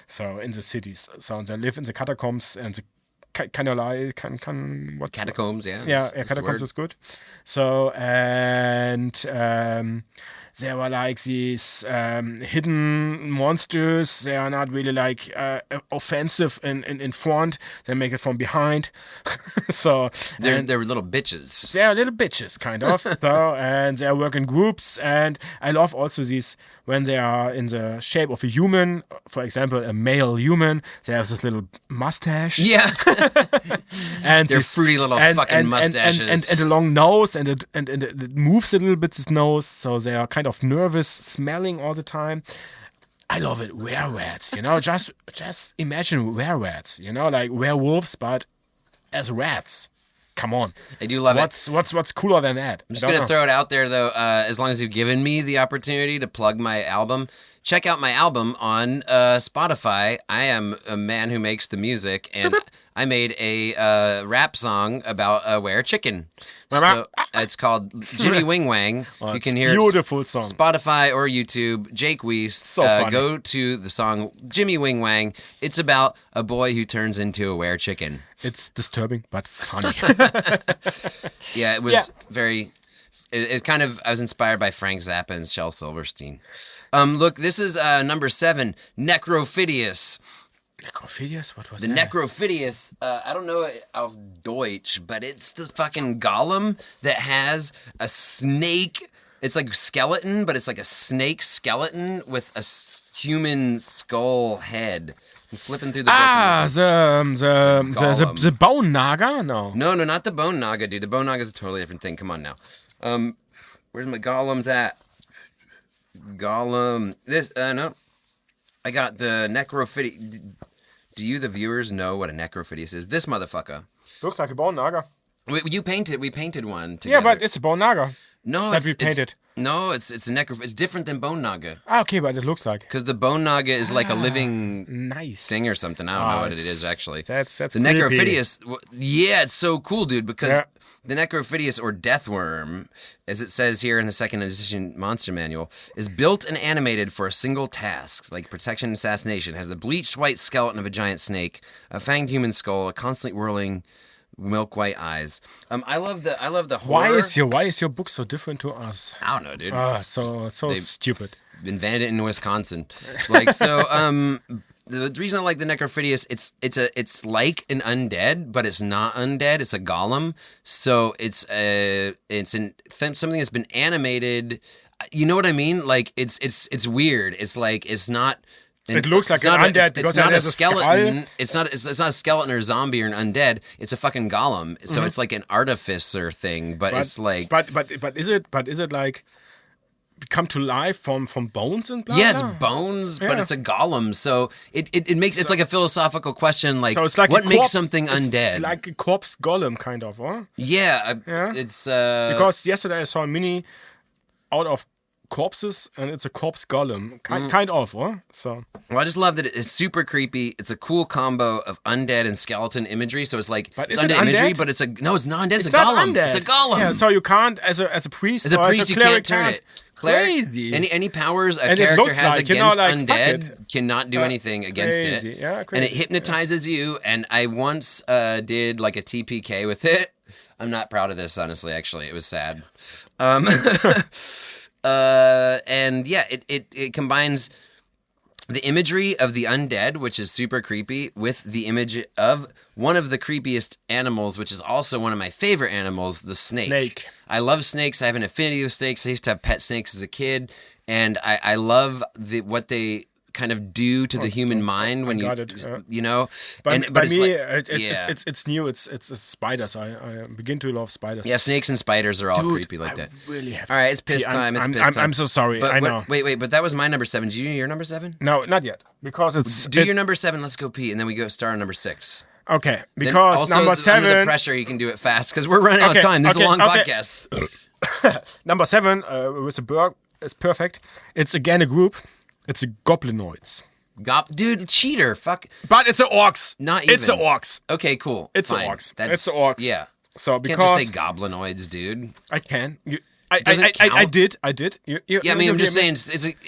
So in the cities. So they live in the catacombs and the Catacombs, yeah. Yeah, catacombs is good. So, and there were like these hidden monsters. They are not really like offensive in front. They make it from behind. So they're little bitches. They are little bitches, kind of. So, and they work in groups. And I love also these when they are in the shape of a human. For example, a male human. They have this little mustache. Yeah. And they're fruity little fucking mustaches. And a long nose, and it moves a little bit, this nose, so they are kind of nervous, smelling all the time. I love it. Were-rats, just imagine were-rats, like werewolves, but as rats. Come on. I do love it. What's cooler than that? I'm just going to throw it out there, though, as long as you've given me the opportunity to plug my album. Check out my album on Spotify. I am a man who makes the music, and I made a rap song about a were-chicken. So it's called Jimmy Wing Wang. Oh, you can hear beautiful song. Spotify or YouTube. Jake Weiss. So funny. Go to the song Jimmy Wing Wang. It's about a boy who turns into a were-chicken. It's disturbing but funny. Yeah, it was very. It's kind of, I was inspired by Frank Zappa and Shel Silverstein. Look, this is number 7, Necrophidius. Necrophidius? What was The that? Necrophidius, I don't know auf Deutsch, but it's the fucking golem that has a snake. It's like skeleton, but it's like a snake skeleton with a human skull head. I'm flipping through the book. The Bone Naga? No. No, not the Bone Naga, dude. The Bone Naga is a totally different thing. Come on now. Where's my golems at? Golem. No. I got the Necrophidius. Do you, the viewers, know what a Necrophidius is? This motherfucker. Looks like a Bone Naga. We painted one together. Yeah, but it's a Bone Naga. No, that we painted. It's a It's different than Bone Naga. Ah, okay, but it looks like. Because the Bone Naga is like a living nice thing or something. I don't know what it is actually. That's the creepy. Necrophidius. Yeah, it's so cool, dude. Because the Necrophidius or Deathworm, as it says here in the second edition Monster Manual, is built and animated for a single task, like protection and assassination. Has the bleached white skeleton of a giant snake, a fanged human skull, a constantly whirling milk white eyes. I love the horror. Why is your book so different to us? I don't know, dude. So stupid. Invented it in Wisconsin. Like so. The reason I like the Necrophidius, it's like an undead, but it's not undead. It's a golem. So it's something that's been animated. You know what I mean? Like it's weird. It's like it's not. It looks like an undead because it has a skeleton. skull. It's not a skeleton or zombie or an undead. It's a fucking golem. So it's like an artificer thing, but it's like. But is it like come to life from bones and blah? Yeah, it's bones, but it's a golem. So it makes it's like a philosophical question, like, so it's like what makes corpse, something undead? Like a corpse golem, kind of, huh? Yeah. It's because yesterday I saw a mini out of corpses, and it's a corpse golem, kind of, huh? So. Well, I just love that it's super creepy. It's a cool combo of undead and skeleton imagery. So it's like but it's undead imagery, but it's not undead. It's a golem. Undead. It's a golem. Yeah, so you can't as a priest. As a priest, as a you can't turn it. Crazy. Any powers a and character has like, against like, undead cannot do anything against crazy. it. Yeah, crazy. And it hypnotizes you. And I once did like a TPK with it. I'm not proud of this, honestly. Actually, it was sad. And yeah, it combines the imagery of the undead, which is super creepy, with the image of one of the creepiest animals, which is also one of my favorite animals, the snake. I love snakes. I have an affinity with snakes. I used to have pet snakes as a kid, and I love what they kind of do to the human mind when you know. But by me, it's new. It's spiders. I begin to love spiders. Yeah, snakes and spiders are all creepy like that. Really have. All right, it's piss time. It's piss time. I'm so sorry. But I know. Wait, but that was my number 7. Do you do your number 7? No, not yet. Because it's your number 7. Let's go pee, and then we go start on number 6. Okay, because number 7. Under the pressure, you can do it fast because we're running out of time. This is a long podcast. Number 7 with a bird is perfect. It's again a group. It's a goblinoids. Dude, cheater. Fuck. But it's an orcs. Not even. It's an orcs. Okay, cool. It's Fine. an orcs. It's an orcs. Yeah. So because you can't just say goblinoids, dude. I can. I did. Yeah, I mean, I'm just saying.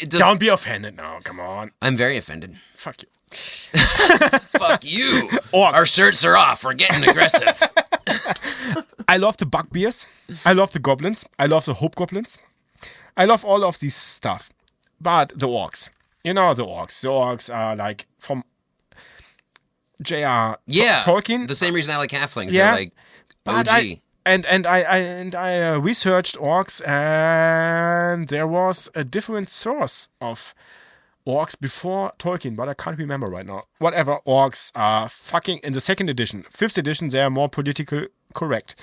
Don't be offended now. Come on. I'm very offended. Fuck you. Fuck you. Orcs. Our shirts are off. We're getting aggressive. I love the bugbears. I love the goblins. I love the hobgoblins. I love all of these stuff. But the orcs. You know the orcs. The orcs are like from J.R. Tolkien. The same reason I like halflings. Yeah. They're like OG. I researched orcs, and there was a different source of orcs before Tolkien, but I can't remember right now. Whatever, orcs are fucking in the 2nd edition. 5th edition, they are more politically correct.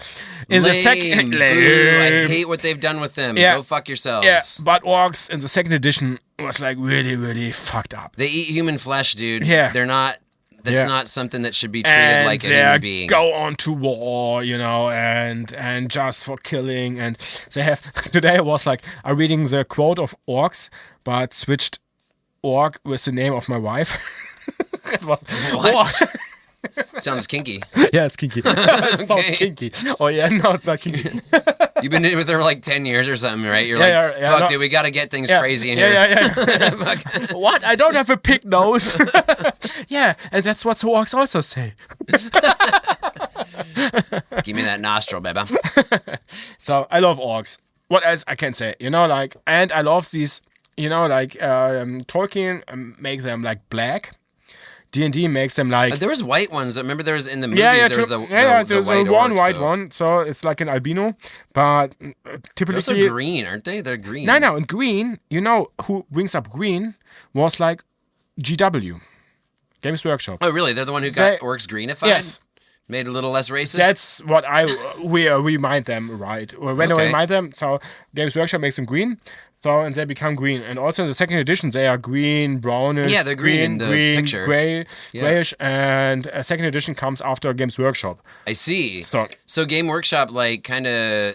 In the second, I hate what they've done with them. Yeah. Go fuck yourselves. Yeah, but orcs in the 2nd edition was like really, really fucked up. They eat human flesh, dude. Yeah. They're not. That's not something that should be treated like a human being. Go on to war, you know, and just for killing. And they have today I was like I'm reading the quote of orcs, but switched orc with the name of my wife. It was what? Sounds kinky. Yeah, it's kinky. It sounds kinky. Oh yeah, no, it's not kinky. You've been in with her for like 10 years or something, right? You're fuck, dude, we got to get things crazy in here. Yeah. What? I don't have a pig nose. Yeah, and that's what the orcs also say. Give me that nostril, baby. So I love orcs. what else I can say? Like, and I love these. Like Tolkien make them like black. D&D makes them like. There was white ones. I remember there was in the movies. Yeah, there was there's the white one orc, white so. one, so it's like an albino, but They're typically. also green, aren't they? They're green. No, and green. Who brings up green was like GW, Games Workshop. Oh, really? They're the one who got orcs greenified? Yes. Made a little less racist? That's what we remind them, right? When I Okay. remind them, so Games Workshop makes them green, and they become green. And also in the second edition, they are green, brownish. Yeah, they're green in the picture. Grayish, and a second edition comes after Games Workshop. I see. So Game Workshop, like, kind of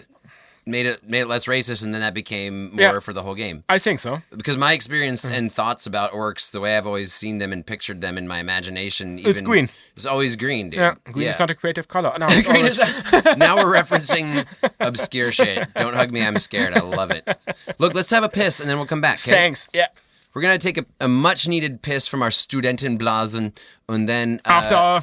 made it less racist, and then that became more for the whole game. I think so. Because my experience and thoughts about orcs, the way I've always seen them and pictured them in my imagination, It's green. It's always green, dude. Yeah, green is not a creative color. No, Green is now we're referencing obscure shit. Don't hug me, I'm scared. I love it. Look, let's have a piss, and then we'll come back. Okay? Thanks. Yeah. We're gonna take a much needed piss from our Studentenblasen, and then After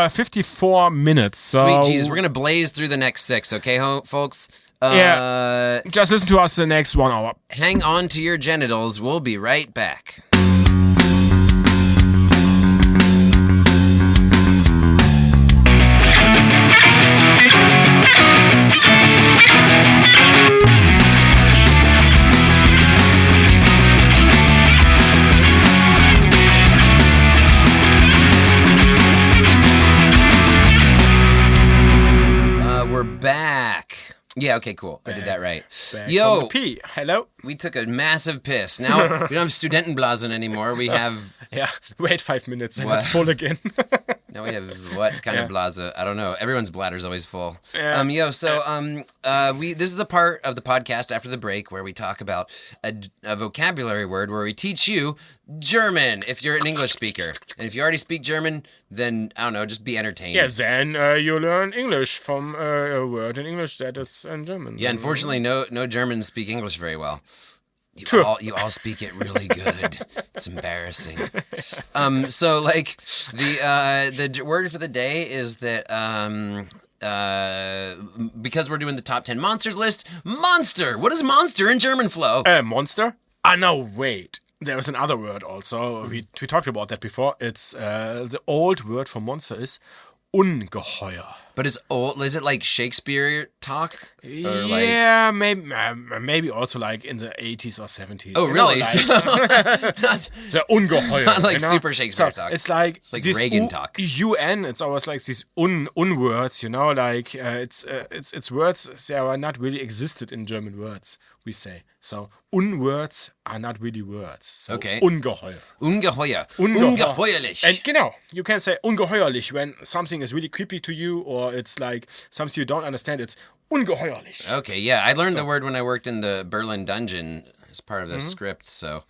54 minutes. So sweet Jesus, we're gonna blaze through the next 6. Okay, folks. Just listen to us the next 1 hour. Hang on to your genitals. We'll be right back. We're back. Yeah, okay, cool. I did that right. Yo, P. Hello. we took a massive piss. Now we don't have Studentenblasen anymore. We have Yeah, wait 5 minutes and What? it's full again. now we have what kind of blase? I don't know. Everyone's bladder's always full. Yeah. This is the part of the podcast after the break where we talk about a vocabulary word where we teach you German if you're an English speaker. And if you already speak German, then I don't know, just be entertained. Yeah, then you learn English from a word in English that is in German. Yeah, unfortunately, no Germans speak English very well. True. You all speak it really good. It's embarrassing. So like the word for the day is that because we're doing the top 10 monsters list, monster. What is monster in German, Flo? Monster? Ah, no, wait. There was another word also. We talked about that before. It's the old word for monster is ungeheuer. But is it like Shakespeare talk? Or Yeah, maybe also like in the 80s or 70s. Oh, really? The ungeheuer. Not like super Shakespeare talk. It's like this Reagan talk. UN. It's always like these words. Like it's words that are not really existed in German words. We say so. Words are not really words. So Okay. Ungeheuer. Ungeheuerlich. And you can say ungeheuerlich when something is really creepy to you or it's like something you don't understand. It's ungeheuerlich. Okay, yeah, I learned the word when I worked in the Berlin dungeon as part of the script. So,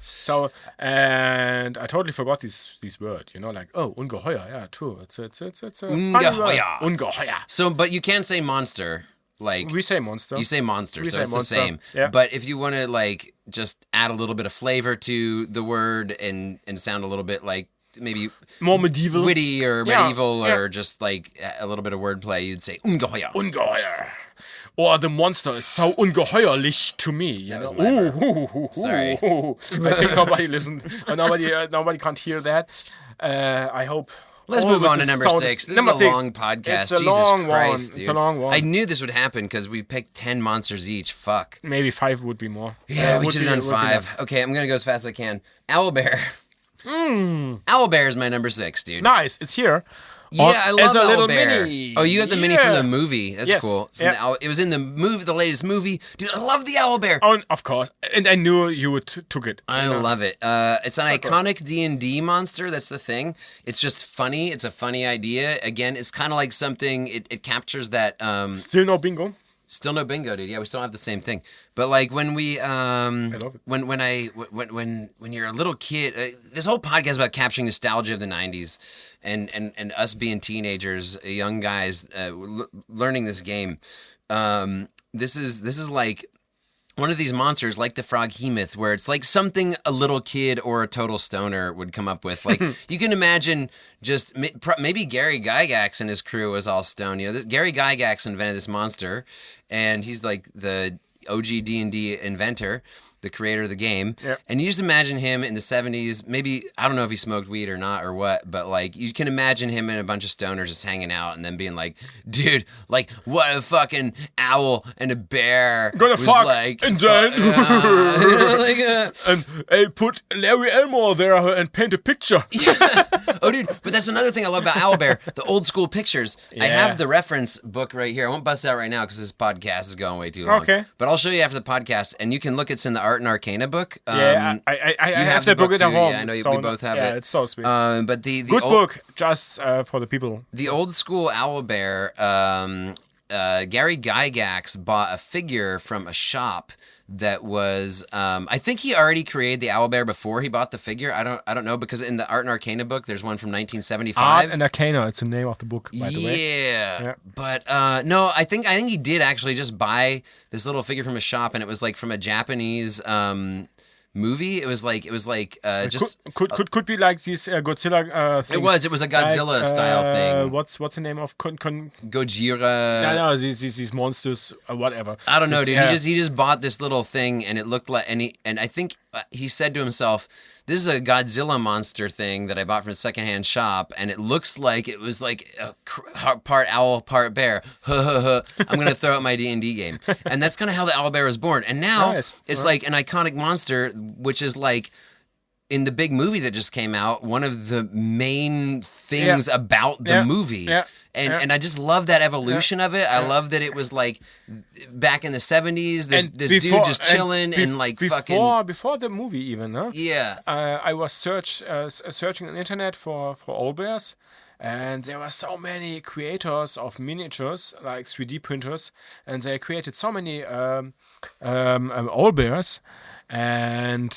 and I totally forgot this word. Like ungeheuer. Yeah, true. It's a Ungeheuer. Ungeheuer. So, but you can't say monster. Like We say monster. you say monster, We so say it's monster, the same. yeah. But if you want to like just add a little bit of flavor to the word and sound a little bit like maybe More medieval. witty or Yeah, medieval yeah. or just like a little bit of wordplay, you'd say ungeheuer. Ungeheuer. Or the monster is so ungeheuerlich to me. was my burp. Sorry. I think nobody listened. Nobody can't hear that. I hope. Let's all move of on to this number sound- 6. This number is a 6. long podcast. It's a Jesus long Christ, one. dude. It's a long one. I knew this would happen because we picked 10 monsters each. Fuck. Maybe 5 would be more. Yeah, we would should be- have done would be 5. enough. Okay, I'm going to go as fast as I can. Owlbear. Owlbear is my number 6, dude. Nice. It's here. Yeah, I love as a little Owlbear. mini. Oh, you had the mini from Yeah. the movie. That's Yes. cool. From Yeah. the it was in the movie, the latest movie. Dude, I love the Owlbear. Oh, of course. And I knew you would took it. I love it. It's an iconic D&D monster. That's the thing. It's just funny. It's a funny idea. Again, it's kind of like something. It captures that. Still no bingo. Still no bingo, dude. Yeah, we still have the same thing. But like when we, love it. when you're a little kid, this whole podcast is about capturing nostalgia of the '90s, and us being teenagers, young guys, learning this game. This is like one of these monsters, like the Froghemoth, where it's like something a little kid or a total stoner would come up with. Like you can imagine, just maybe Gary Gygax and his crew was all stoned. Gary Gygax invented this monster, and he's like the OG D&D inventor, the creator of the game. Yep. And you just imagine him in the 70s, maybe, I don't know if he smoked weed or not or what, but like you can imagine him and a bunch of stoners just hanging out and then being like, dude, like what a fucking owl and a bear Gonna was fuck, like, and then and I put Larry Elmore there and paint a picture. Oh, dude, but that's another thing I love about Owlbear, the old school pictures. I have the reference book right here. I won't bust it out right now because this podcast is going way too long. Okay. But I'll show you after the podcast, and you can look. It's in the Art and Arcana book. I have the book at too. home. Yeah, I know we both have it. Yeah, it's so sweet. But the Good old, book, just for the people. The old school Owlbear, Gary Gygax bought a figure from a shop that was I think he already created the Owlbear before he bought the figure. I don't know, because in the Art and Arcana book there's one from 1975. Art and Arcana, it's the name of the book, by the way. Yeah. But no, I think he did actually just buy this little figure from a shop, and it was like from a Japanese movie. It was like just could be like these Godzilla things. It was a Godzilla style thing. What's the name of Gojira? No, these monsters, whatever. I don't know, dude. Yeah. He just bought this little thing, and it looked like, and I think he said to himself, "This is a Godzilla monster thing that I bought from a secondhand shop, and it looks like it was like a part owl, part bear. I'm gonna throw out my D&D game," and that's kind of how the Owlbear was born. And now it's like an iconic monster, which is like, in the big movie that just came out, one of the main things about the movie. Yeah. And I just love that evolution of it. I love that it was like back in the 70s, this dude just chilling and like fucking... Before the movie even, huh? Yeah. I was searching on the internet for Owlbears, and there were so many creators of miniatures, like 3D printers, and they created so many Owlbears. And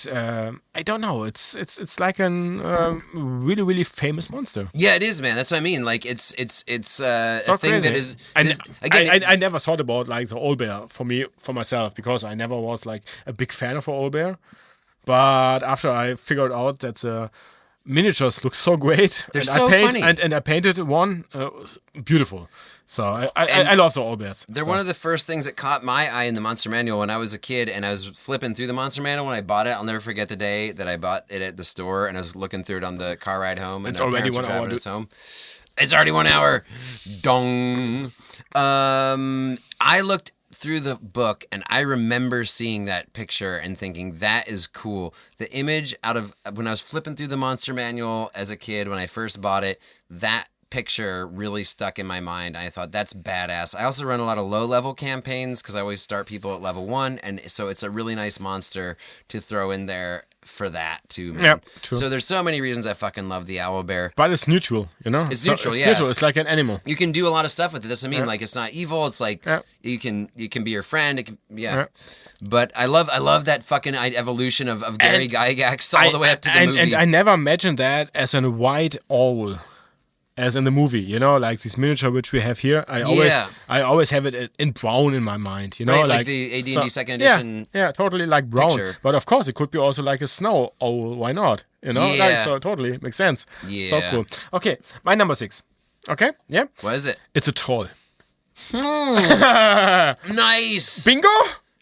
I don't know. It's like a really, really famous monster. Yeah, it is, man. That's what I mean. Like it's a thing crazy. that is. I never thought about like the Owlbear for myself, because I never was like a big fan of Owlbear. But after I figured out that the miniatures look so great, They're so funny. And I painted one, beautiful. So I love the Owlbears. They're one of the first things that caught my eye in the Monster Manual when I was a kid, and I was flipping through the Monster Manual when I bought it. I'll never forget the day that I bought it at the store, and I was looking through it on the car ride home, and it's already 1 hour. Home. It's already 1 hour. Dong. I looked through the book, and I remember seeing that picture and thinking, that is cool. The image out of when I was flipping through the Monster Manual as a kid when I first bought it, that picture really stuck in my mind. I thought, that's badass. I also run a lot of low-level campaigns because I always start people at level 1, and so it's a really nice monster to throw in there for that too, man. Yep, true. So there's so many reasons I fucking love the Owlbear. But it's neutral, you know? It's neutral, it's yeah. neutral. It's like an animal. You can do a lot of stuff with it. That's what I mean. Like, it's not evil. It's like you can be your friend. It can, But I love that fucking evolution of Gary Gygax all the way up to the movie. And I never imagined that as a white owl. As in the movie, you know, like this miniature which we have here, I always have it in brown in my mind, you know, right, like the AD&D second edition. Yeah, totally like brown. Picture. But of course, it could be also like a snow owl. Why not? You know, like, so totally makes sense. Yeah, so cool. Okay, my number 6. Okay, yeah. What is it? It's a troll. Nice. Bingo.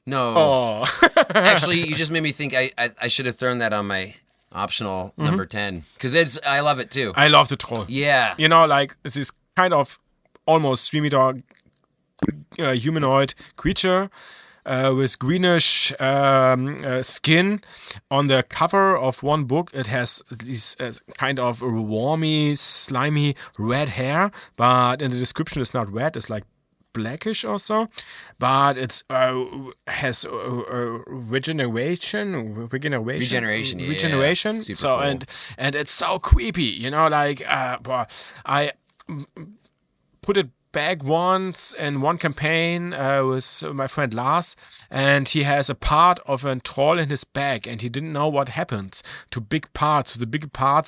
No. Oh. Actually, you just made me think I should have thrown that on my optional number 10, because I love it too. I love the troll. Yeah. You know, like it's this kind of almost 3-meter humanoid creature with greenish skin. On the cover of one book, it has this kind of wormy, slimy red hair, but in the description it's not red, it's like blackish or so, but it's has regeneration. Yeah. So cool. and it's so creepy, you know, like I put it back once in one campaign with my friend Lars, and he has a part of a troll in his bag, and he didn't know what happens to the big parts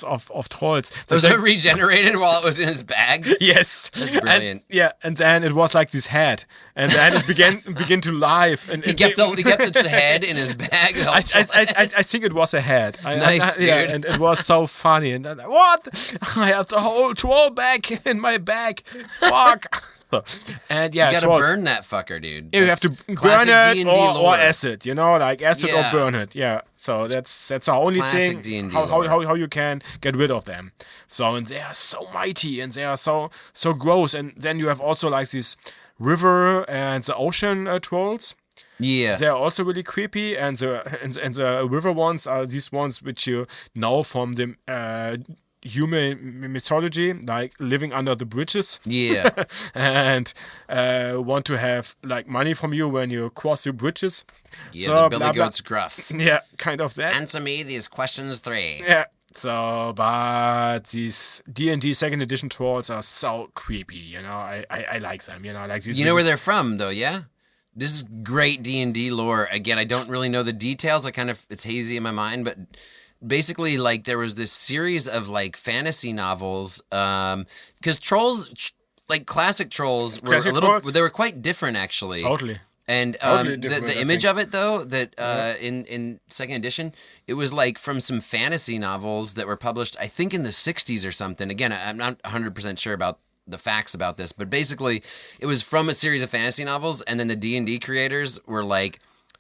of trolls. Was it regenerated while it was in his bag? Yes. That's brilliant. And then it was like this head, and then it began to live. And he kept the head in his bag. I think it was a head. Nice, dude. Yeah, and it was so funny. And then, what? I have the whole troll bag in my bag. Fuck. And yeah, You gotta trolls. burn that fucker, dude. You have to burn classic it D&D or lore. acid, like acid Yeah. or burn it. Yeah, so that's the only Classic thing D&D how lore. you can get rid of them. So and they are so mighty and they are so gross. And then you have also like these river and the ocean trolls. Yeah. They're also really creepy, and the river ones are these ones which you know from the human mythology, like living under the bridges. Yeah. And want to have like money from you when you cross the bridges. Yeah, So, the Billy blah, blah. Goat's gruff. Yeah, kind of that. Answer me these questions 3. Yeah. So, but these D&D second edition trolls are so creepy. I like them. Like these. You know where they're from, though, yeah? This is great D&D lore. Again, I don't really know the details. It's hazy in my mind, but basically, like, there was this series of, like, fantasy novels, because trolls, like, classic trolls were they were quite different, actually. Totally. And Totally different, the I image think. of it, though, that in second edition, it was like from some fantasy novels that were published, I think, in the 60s or something. Again, I'm not 100% sure about the facts about this, but basically, it was from a series of fantasy novels, and then the D&D creators were like,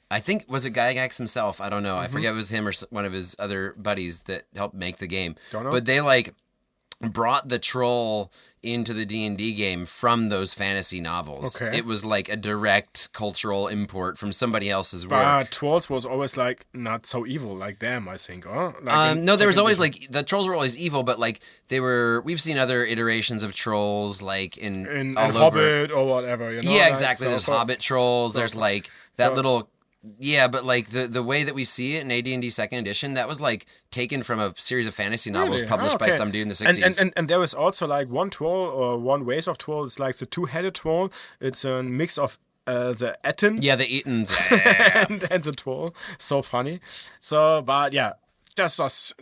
I think, was it Gygax himself? I don't know. I forget if it was him or one of his other buddies that helped make the game. Don't know. But they, like, brought the troll into the D&D game from those fantasy novels. Okay. It was like a direct cultural import from somebody else's work. But trolls was always like not so evil like them, I think. Like No, there was second always edition. like the trolls were always evil, but like we've seen other iterations of trolls like in all over. Hobbit or whatever. Yeah, like, exactly. so- There's so- Hobbit trolls. There's like that so- little. Yeah, but like the way that we see it in AD&D second edition, that was like taken from a series of fantasy novels Really? published by Okay. some dude in the 60s. And there is also like one troll or one race of troll. It's like the two-headed troll. It's a mix of the Etten yeah, the Eatons. Yeah. and the troll. So funny. So, but yeah, that's us.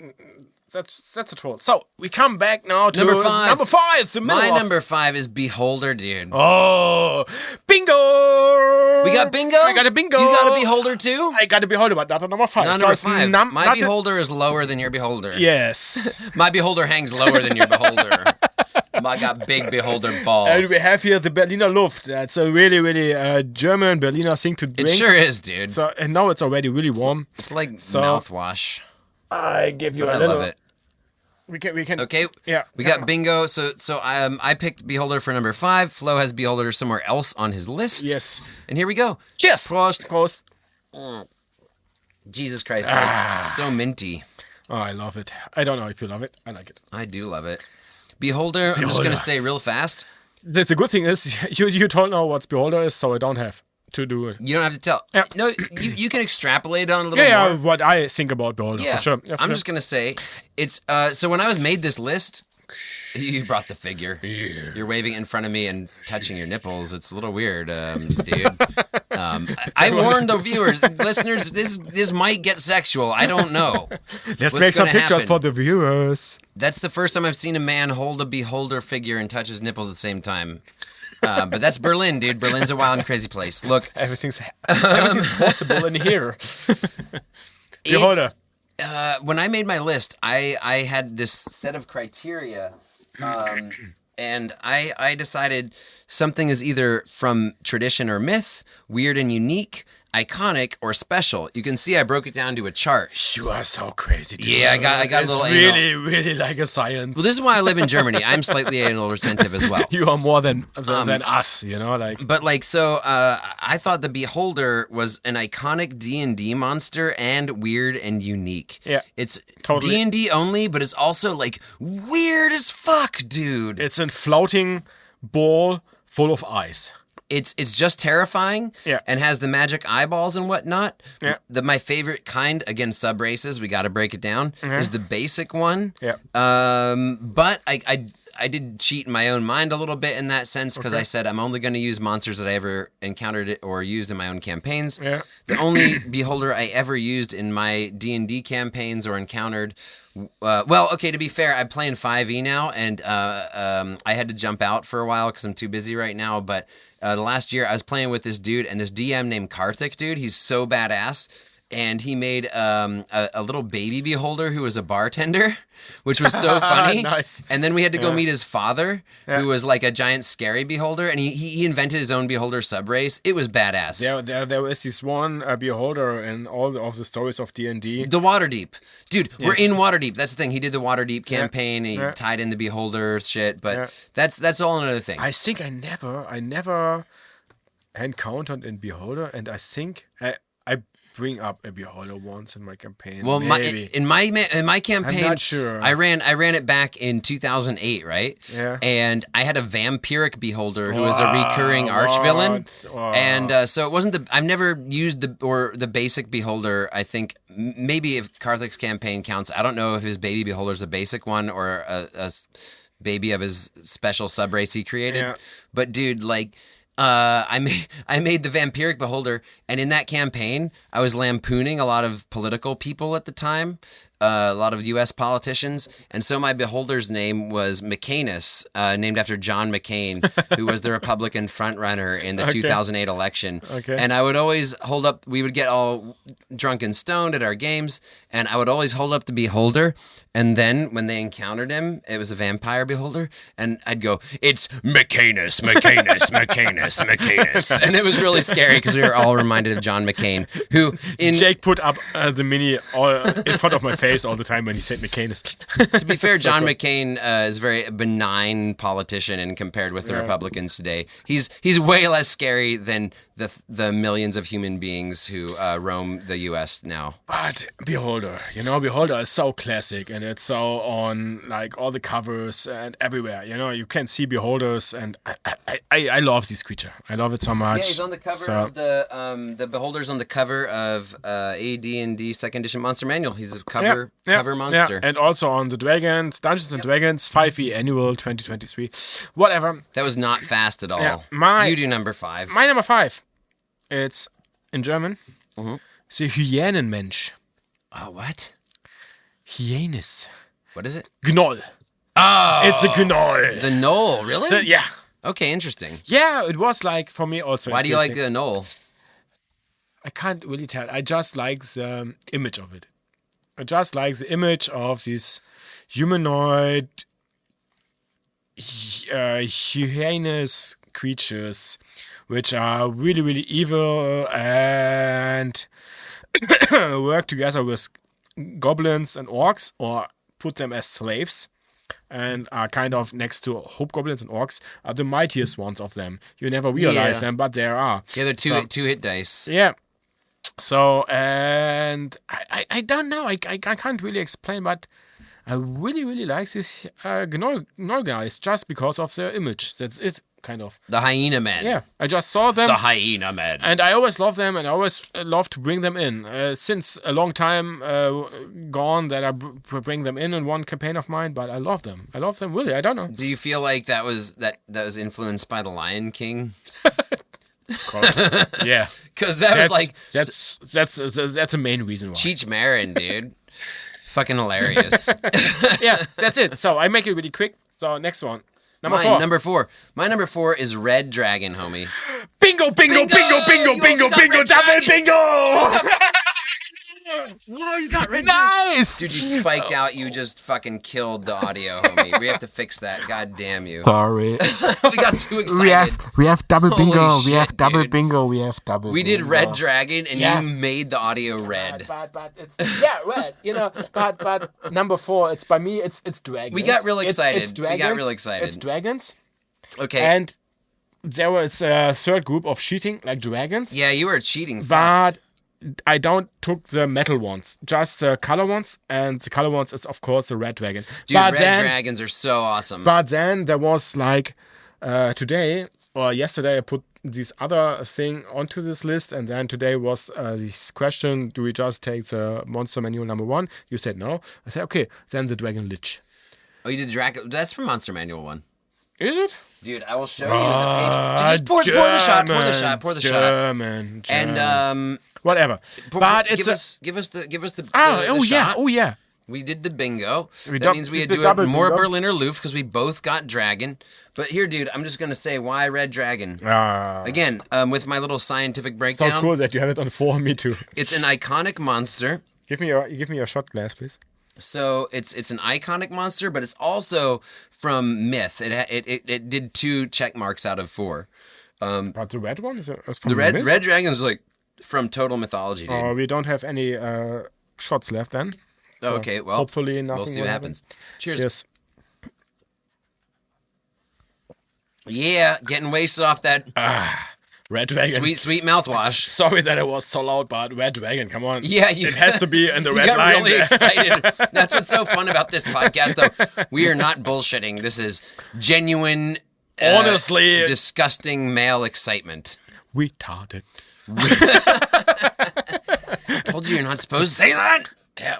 That's a troll. So we come back now to Number 5. Number 5. The middle My of- number 5 is Beholder, dude. Oh, bingo! We got bingo? I got a bingo. You got a Beholder too? I got a beholder, but not a number 5. Not So number it's 5. not My the- Beholder is lower than your Beholder. Yes. My Beholder hangs lower than your Beholder. I got big Beholder balls. And we have here the Berliner Luft. That's a really, really German Berliner thing to drink. It sure is, dude. So, and now it's already really warm. It's like So- mouthwash. I give you But a I little. love it. We can. Okay. Yeah. We got bingo. So I picked Beholder for number 5. Flo has Beholder somewhere else on his list. Yes. And here we go. Yes. Prost. Prost. Jesus Christ. So minty. Oh, I love it. I don't know if you love it. I like it. I do love it. Beholder, I'm just Beholder. going to say real fast. The good thing is you don't know what beholder is, so I don't have to do it. You don't have to tell. Yeah. No, you can extrapolate on a little Yeah, more. what I think about beholder. Yeah, For sure. Yeah, for I'm sure. just gonna say it's. So when I was made this list, you brought the figure. Yeah. You're waving it in front of me and touching your nipples. It's a little weird, dude. I warned the viewers, listeners. This might get sexual. I don't know. Let's what's make some gonna pictures happen. for the viewers. That's the first time I've seen a man hold a beholder figure and touch his nipples at the same time. But that's Berlin, dude. Berlin's a wild and crazy place. Look, Everything's possible in here. Beholder. When I made my list, I had this set of criteria, and I decided something is either from tradition or myth, weird and unique, iconic, or special. You can see I broke it down to a chart. You are so crazy, dude. Yeah, I got a it's little really, anal. really like a science. Well, this is why I live in Germany. I'm slightly anal retentive as well. You are more than us, like. But I thought the Beholder was an iconic D&D monster and weird and unique. Yeah, It's totally. D&D only, but it's also like weird as fuck, dude. It's a floating ball full of ice. It's just terrifying. Yeah. And has the magic eyeballs and whatnot. Yeah. My favorite kind, again, sub races, we got to break it down, is the basic one. Yeah. But I did cheat in my own mind a little bit in that sense because I said I'm only going to use monsters that I ever encountered or used in my own campaigns. Yeah. The only beholder I ever used in my D&D campaigns or encountered. To be fair, I'm playing 5e now, and I had to jump out for a while because I'm too busy right now. But the last year, I was playing with this dude and this DM named Karthik, dude. He's so badass. and he made a little baby beholder who was a bartender, which was so funny. Nice. And then we had to go meet his father, who was like a giant scary beholder, and he invented his own beholder sub race. It was badass. There was this one beholder in all of the stories of D&D. The Waterdeep. Dude, we're in Waterdeep. That's the thing. He did the Waterdeep campaign, and he tied in the beholder shit, but that's all another thing. I think I never encountered a beholder, and I think I bring up a beholder once in my campaign. Well, maybe. in my campaign, I'm not sure. I ran it back in 2008, right? Yeah. And I had a vampiric beholder who was a recurring arch villain, and so it wasn't I've never used the basic beholder. I think maybe if Karthik's campaign counts, I don't know if his baby beholder's a basic one or a baby of his special sub race he created. Yeah. But dude, like. I made the vampiric beholder, and in that campaign, I was lampooning a lot of political people at the time, a lot of U.S. politicians, and so my beholder's name was McCainus, named after John McCain, who was the Republican frontrunner in the 2008 election. Okay. And I would always hold up. We would get all drunk and stoned at our games, and I would always hold up the beholder. And then when they encountered him, it was a vampire beholder, and I'd go, "It's McCainus, McCainus, McCainus, McCainus," and it was really scary because we were all reminded of John McCain, who Jake put up the mini in front of my face all the time when he said McCainus. To be fair, John McCain is a very benign politician, and compared with the Republicans today, he's way less scary than the millions of human beings who roam the U.S. now. But Beholder is so classic, and it's so on like all the covers and everywhere. You can see Beholders, and I love this creature. I love it so much. Yeah, he's on the cover of the Beholder's on the cover of AD&D Second Edition Monster Manual. He's a cover monster. Yeah. And also on the Dragons, Dungeons and Dragons 5e Annual 2023. Whatever. That was not fast at all. Yeah, you do number 5. My number 5. It's in German. Mm-hmm. The Hyänenmensch. Oh, what? Hyenas. What is it? Gnoll. Oh. It's a Gnoll. The Gnoll, really? Yeah. Okay, interesting. Yeah, it was like for me also. Why do you like the Gnoll? I can't really tell. I just like the image of it. I just like the image of these humanoid hyenas creatures, which are really, really evil and work together with goblins and orcs, or put them as slaves, and are kind of next to hobgoblins and orcs, are the mightiest ones of them. You never realize them, but there are. Yeah, they're two hit dice. Yeah. So, and I don't know, I can't really explain, but I really, really like this Gnoll guys just because of their image. That's it, kind of. The Hyena Men. Yeah, I just saw them. The Hyena Men. And I always love them, and I always love to bring them in. Since a long time gone that I bring them in one campaign of mine, but I love them. I love them, really, I don't know. Do you feel like that was influenced by The Lion King? Of course. Yeah. Because was like... That's a main reason why. Cheech Marin, dude. Fucking hilarious. Yeah, that's it. So I make it really quick. So next one. Number 4. My number 4 is Red Dragon, homie. Bingo, bingo, bingo, bingo, bingo, bingo, double bingo! No, you got red. Nice! Dude, you spiked out. You just fucking killed the audio, homie. We have to fix that. God damn you. Sorry. We got too excited. We have double bingo. Holy we have shit, double dude. bingo. We have double We bingo. did Red Dragon, and you made the audio red. But it's red. But number 4. It's by me. It's dragons. We got real excited. It's dragons. We got real excited. It's dragons. Okay. And there was a third group of cheating like dragons. Yeah, you were cheating. But I don't took the metal ones, just the color ones, and the color ones is of course the red dragon. Dude, red dragons are so awesome. But then there was like today or yesterday I put this other thing onto this list, and then today was this question: do we just take the Monster Manual number 1? You said no. I said okay. Then the Dragon Lich. Oh, you did Dragon? That's from Monster Manual 1. Is it? Dude, I will show you the page. Just pour the shot. German. And whatever. Give us the Oh shot. yeah. We did the bingo. That dub- means we did had the to do double more bingo. Berliner Luft because we both got dragon. But here, dude, I'm just going to say why red dragon. Again, with my little scientific So breakdown. cool that you have it on 4. Me too. It's an iconic monster. Give me your shot glass, please. So it's an iconic monster, but it's also from myth. It did 2 check marks out of 4. But the red one is from The red myth? dragon's like from total mythology, dude. Oh, we don't have any shots left then. So Okay, well, hopefully nothing we'll see will what happen. happens. Cheers. Yes. Yeah, getting wasted off that Red Dragon. sweet mouthwash. Sorry that it was so loud, but Red Dragon, come on. Yeah, it has to be in the you red got line. really excited. That's what's so fun about this podcast, though. We are not bullshitting. This is genuine, Honestly. disgusting male excitement. Retarded. Told you you're not supposed to say that. Yeah.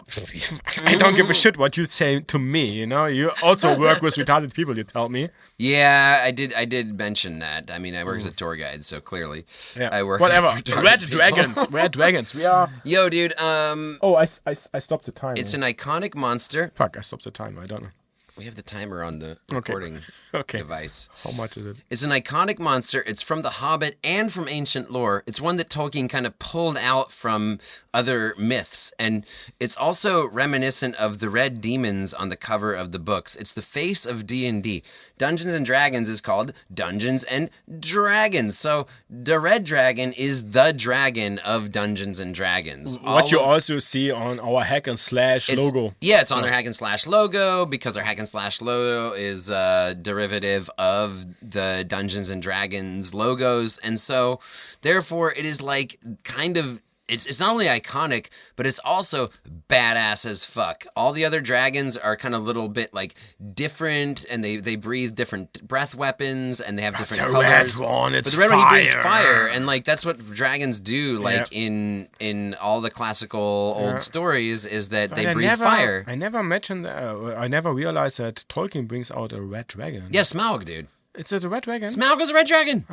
I don't give a shit what you say to me, you know? You also work with retarded people, you tell me. Yeah, I did mention that. I mean, I work as a tour guide, so clearly Yeah. I work Whatever. with retarded Red people. Dragons. Red Dragons. We are... Yo, dude, Oh, I stopped the time. it's an iconic monster. Fuck, I stopped the time. I don't know. We have the timer on the recording Okay. device. How much is it? It's an iconic monster. It's from The Hobbit and from ancient lore. It's one that Tolkien kind of pulled out from other myths. And it's also reminiscent of the red demons on the cover of the books. It's the face of D&D. Dungeons and Dragons is called Dungeons and Dragons. So the red dragon is the dragon of Dungeons and Dragons. What you also see on our hack and slash It's- logo. Yeah, it's on their hack and slash logo because our hack and slash logo is a derivative of the Dungeons and Dragons logos. And so, therefore, it is like kind of. It's not only iconic, but it's also badass as fuck. All the other dragons are kind of a little bit like different, and they breathe different breath weapons, and they have different the colors. red one, But it's the red one, he breathes fire. fire, and like that's what dragons do. Like in all the classical old stories, is that they breathe fire. I never mentioned, I never realized that Tolkien brings out a red dragon. Yeah, Smaug, dude. It's a red dragon? Smaug is a red dragon.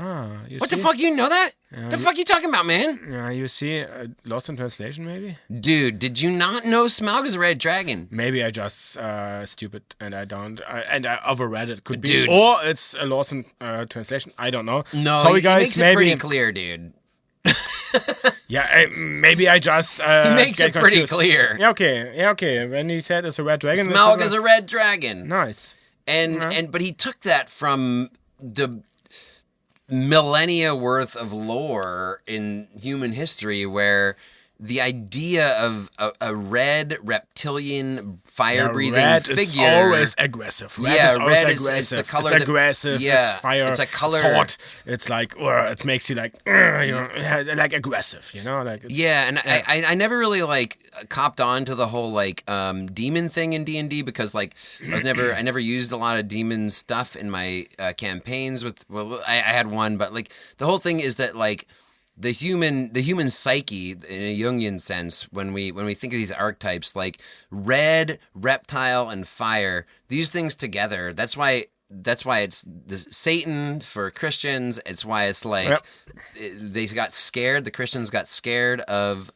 You What see? the fuck? You know that? The fuck you talking about, man? You see, lost in translation maybe? Dude, did you not know Smaug is a red dragon? Maybe I just stupid and I don't, and I overread it. Could be, Dude. or it's a lost in translation. I don't know. No, sorry he guys. makes it Maybe pretty clear, dude. yeah, maybe I just He makes get it pretty confused. clear. Yeah, okay. When he said it's a red dragon, Smaug is a red dragon. nice. But he took that from the millennia worth of lore in human history where the idea of a red reptilian fire-breathing red figure. is always aggressive. Red Yeah, is always red is- aggressive. it's the color It's that- aggressive. yeah, it's fire. it's a color- It's hot. It's like it makes you like like aggressive. You know, like it's, Yeah, and I never really like copped on to the whole like demon thing in D&D because like I never used a lot of demon stuff in my campaigns with I had one, but like the whole thing is that like the human psyche in a Jungian sense when we think of these archetypes like red, reptile, and fire, these things together, that's why it's the Satan for Christians. It's why it's like they got scared. The Christians got scared of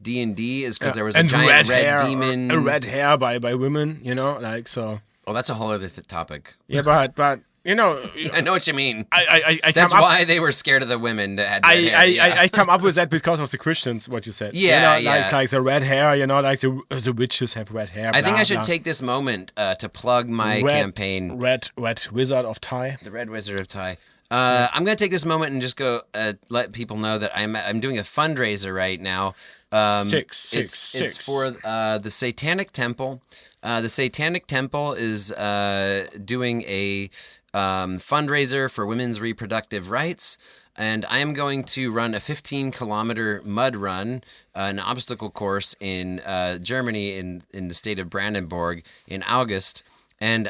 D&D is because there was a and giant red hair, demon. red hair by women. You know, like so. Well, that's a whole other topic. Yeah, but you know, I know what you mean. I That's come up, why they were scared of the women that had red hair. I come up with that because of the Christians. What you said. Yeah, you know, yeah. like the red hair. You know, like the witches have red hair. I think blah, I should blah. take this moment to plug my Red- campaign, Red Wizard of Tai. The Red Wizard of Tai. I'm going to take this moment and just go let people know that I'm doing a fundraiser right now. It's for the Satanic Temple. The Satanic Temple is doing a fundraiser for women's reproductive rights. And I am going to run a 15-kilometer mud run, an obstacle course in Germany, in the state of Brandenburg, in August. And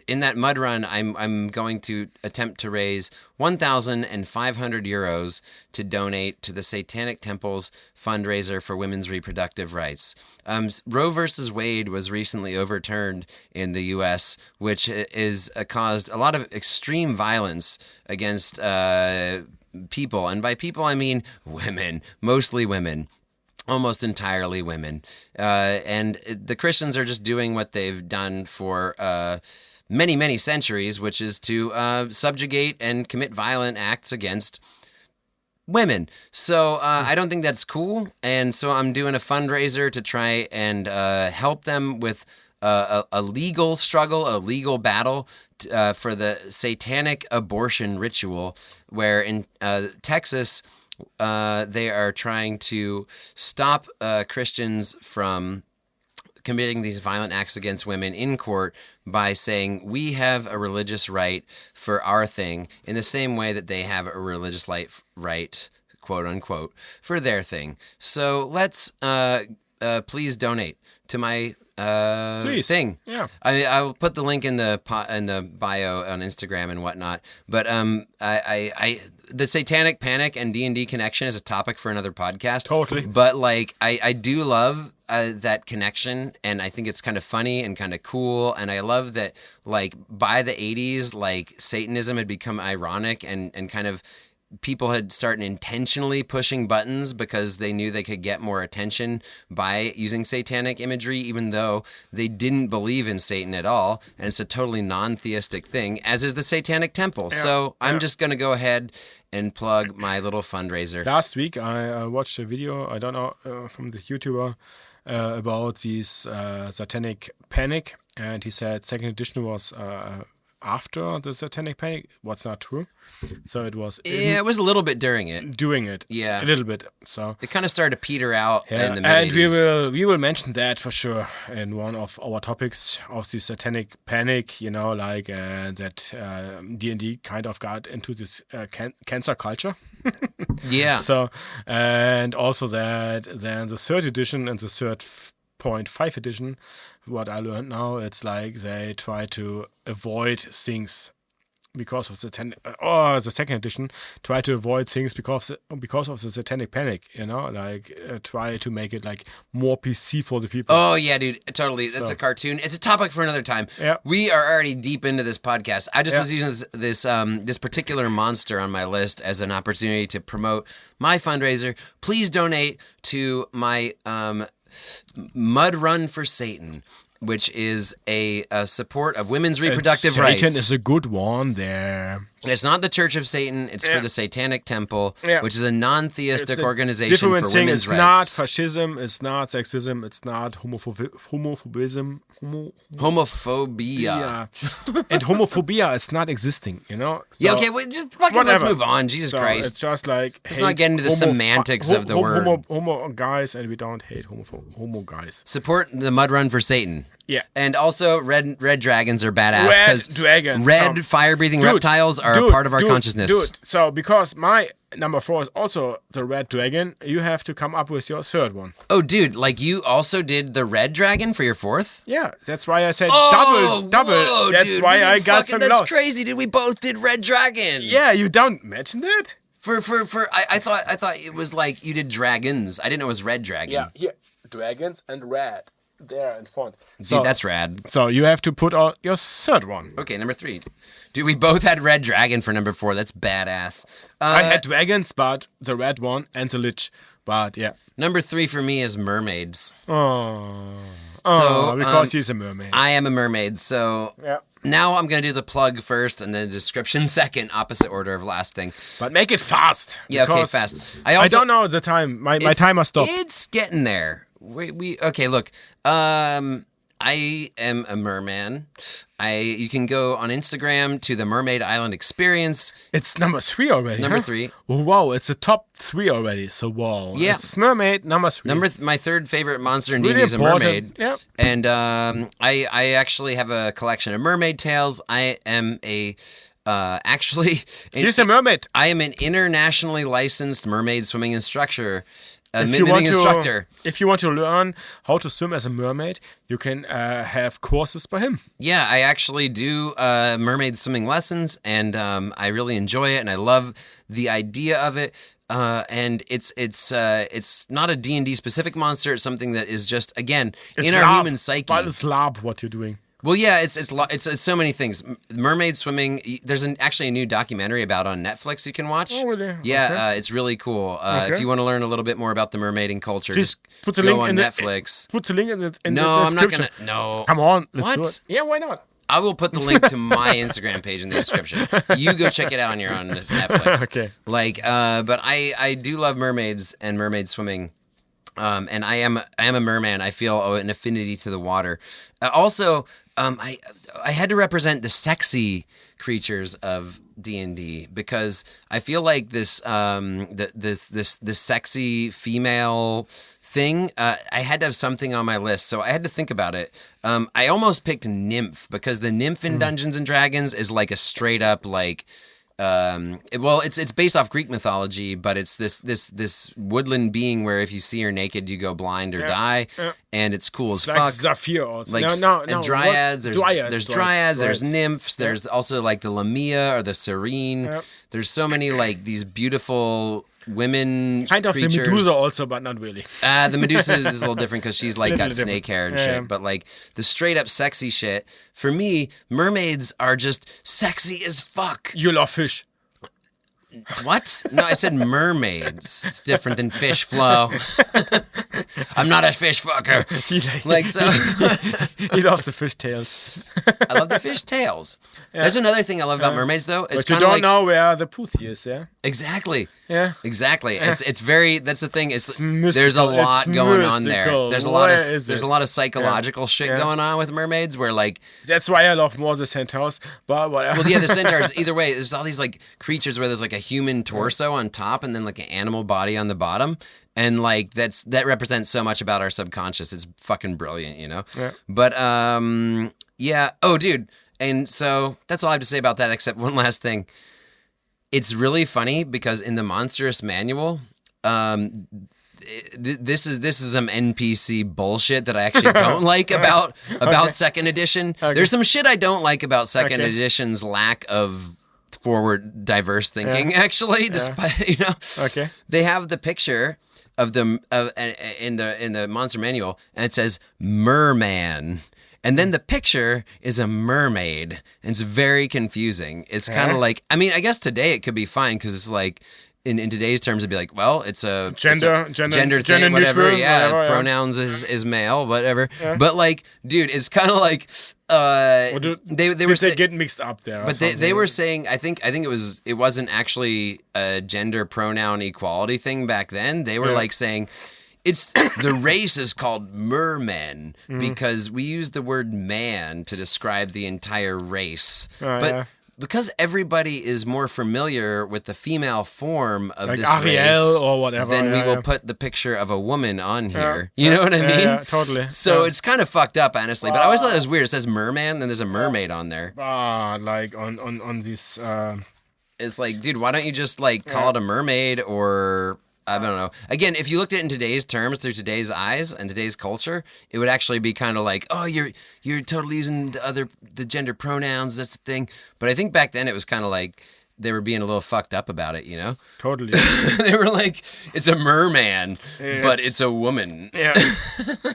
in that mud run, I'm going to attempt to raise 1,500 euros to donate to the Satanic Temple's fundraiser for women's reproductive rights. Roe versus Wade was recently overturned in the U.S., which is caused a lot of extreme violence against people, and by people I mean women, mostly women. almost entirely women. And the Christians are just doing what they've done for many, many centuries, which is to subjugate and commit violent acts against women. So I don't think that's cool. And so I'm doing a fundraiser to try and help them with a legal struggle, a legal battle for the satanic abortion ritual, where in Texas, they are trying to stop Christians from committing these violent acts against women in court by saying we have a religious right for our thing in the same way that they have a religious right, quote unquote, for their thing. So let's please donate to my thing. Yeah. I'll put the link in the bio on Instagram and whatnot. But the Satanic Panic and D&D connection is a topic for another podcast. Totally. But like I do love that connection, and I think it's kind of funny and kind of cool, and I love that like by the 80s, like Satanism had become ironic and kind of people had started intentionally pushing buttons because they knew they could get more attention by using satanic imagery, even though they didn't believe in Satan at all. And it's a totally non-theistic thing, as is the Satanic Temple. Yeah, so I'm just going to go ahead and plug my little fundraiser. Last week, I watched a video, I don't know, from this YouTuber about this Satanic Panic. And he said second edition was after the Satanic Panic. What's not true. So it was... it was a little bit during it. Doing it. Yeah. A little bit. So it kind of started to peter out in the mid-80s. And we will mention that for sure in one of our topics of the Satanic Panic, you know, like that D&D kind of got into this cancer culture. Yeah. So, and also that then the third edition and the 3.5 edition, what I learned now, it's like they try to avoid things because of the second edition, try to avoid things because of the Satanic Panic, you know, like try to make it like more PC for the people. Oh yeah, dude, totally. That's a cartoon. It's a topic for another time. Yeah. We are already deep into this podcast. I just was using this particular monster on my list as an opportunity to promote my fundraiser. Please donate to my Mud Run for Satan, which is a support of women's reproductive rights. Satan is a good one there. It's not the Church of Satan. It's for the Satanic Temple, which is a non-theistic organization for women's rights. It's not fascism. It's not sexism. It's not homophobism. Homophobia. And homophobia is not existing, you know? So, yeah, okay, well, just fucking let's move on. Jesus Christ. It's just like... Let's not get into the semantics of the word. Homo guys, and we don't hate homo guys. Support the Mud Run for Satan. Yeah. And also, red dragons are badass. Red fire-breathing reptiles are a part of our consciousness. Dude, so because my number 4 is also the red dragon, you have to come up with your third one. Oh, dude, like you also did the red dragon for your 4th? Yeah, that's why I said double. Whoa, that's dude, why I got some That's crazy, dude. We both did red dragon. Yeah, you don't mention that? I thought it was like you did dragons. I didn't know it was red dragon. Yeah, dragons and red. There in front. Dude, that's rad. So you have to put out your third one. Okay, number 3. Dude, we both had red dragon for number 4. That's badass. I had dragons, but the red one and the lich. But yeah. Number 3 for me is mermaids. Because he's a mermaid. I am a mermaid, so now I'm going to do the plug first and then the description second, opposite order of last thing. But make it fast. Yeah, okay, fast. I don't know the time. My timer stopped. It's getting there. Okay, look. I am a merman. You can go on Instagram to the Mermaid Island Experience. It's number 3 already. Number 3. Wow, it's a top 3 already. So wow. Yeah. It's mermaid number 3. My third favorite monster in D&D is a mermaid. Yeah. And I actually have a collection of mermaid tales. I am a He's a mermaid. I am an internationally licensed mermaid swimming instructor. If you want to learn how to swim as a mermaid, you can have courses by him. Yeah, I actually do mermaid swimming lessons, and I really enjoy it, and I love the idea of it. And it's not a D&D specific monster. It's something that is just, again, in our human psyche. But it's LARP what you're doing. Well, yeah, it's so many things. Mermaid swimming. There's actually a new documentary about on Netflix you can watch. Oh, really? Yeah, Okay. It's really cool. Okay. If you want to learn a little bit more about the mermaiding culture, Just just put the go link on in the- Netflix. Put the link in the No, I'm not description. gonna. No, Come on, let's What? do it. Yeah, why not? I will put the link to my Instagram page in the description. You go check it out on your own Netflix. Okay. But I do love mermaids and mermaid swimming. And I am a merman. I feel an affinity to the water. Also, I had to represent the sexy creatures of D&D because I feel like this this sexy female thing. I had to have something on my list, so I had to think about it. I almost picked nymph because the nymph in Dungeons and Dragons is like a straight up like. It's based off Greek mythology, but it's this woodland being where if you see her naked, you go blind or die, and it's cool as Like fuck. Zephyr also. Like no. dryads, What? there's right, dryads, right. there's nymphs, there's also like the Lamia or the Serene. Yep. There's so many like these beautiful women Kind of creatures. the Medusa also, but not really. The Medusa is a little different because she's like Little got snake hair and different. shit. Yeah. But like the straight up sexy shit, for me, mermaids are just sexy as fuck. You love fish. What? No, I said mermaids. It's different than fish flow. I'm not a fish fucker. Like so. He loves the fish tails. I love the fish tails. There's another thing I love about mermaids, though. It's But you kind of don't like know where the Poothie is, yeah? exactly. Yeah. Exactly. It's very. That's the thing. It's mystical. there's a lot It's going on there. mystical. There's a Where lot of is there's it? a lot of psychological shit Yeah. going on with mermaids where like That's why I love more the centaurs, but whatever. well yeah the centaurs either way there's all these like creatures where there's like a human torso on top and then like an animal body on the bottom. And like that represents so much about our subconscious. It's fucking brilliant, you know. Yeah. But yeah. Oh, dude. And so that's all I have to say about that. Except one last thing. It's really funny because in the Monstrous Manual, this is some NPC bullshit that I actually don't like about second edition. Okay. There's some shit I don't like about second Okay. edition's lack of forward diverse thinking. Actually, despite you know, Okay. they have the picture of them in the monster manual, and it says merman. And then the picture is a mermaid, and it's very confusing. It's kind of like, I mean, I guess today it could be fine because it's like, in today's terms, it'd be like, well, it's a Gender thing, neutral, whatever. Yeah, whatever, yeah. pronouns is male, whatever. But like, dude, it's kind of like they were they get mixed up there. or but something? they were saying I think it wasn't actually a gender pronoun equality thing back then. They were like saying it's the race is called mermen because we use the word man to describe the entire race. Oh, but yeah. because everybody is more familiar with the female form of Like this Ariel race, or whatever, then we yeah, will yeah. put the picture of a woman on here. You know what I mean? Yeah, totally. So Yeah. it's kind of fucked up, honestly. But I always thought it was weird. It says merman, then there's a mermaid on there. Like on this. It's like, dude, why don't you just like call it a mermaid or I don't know. Again, if you looked at it in today's terms through today's eyes and today's culture, it would actually be kind of like, oh, you're totally using the gender pronouns. That's the thing. But I think back then it was kind of like they were being a little fucked up about it, you know? Totally. They were like, it's a merman, but It's- it's a woman. Yeah,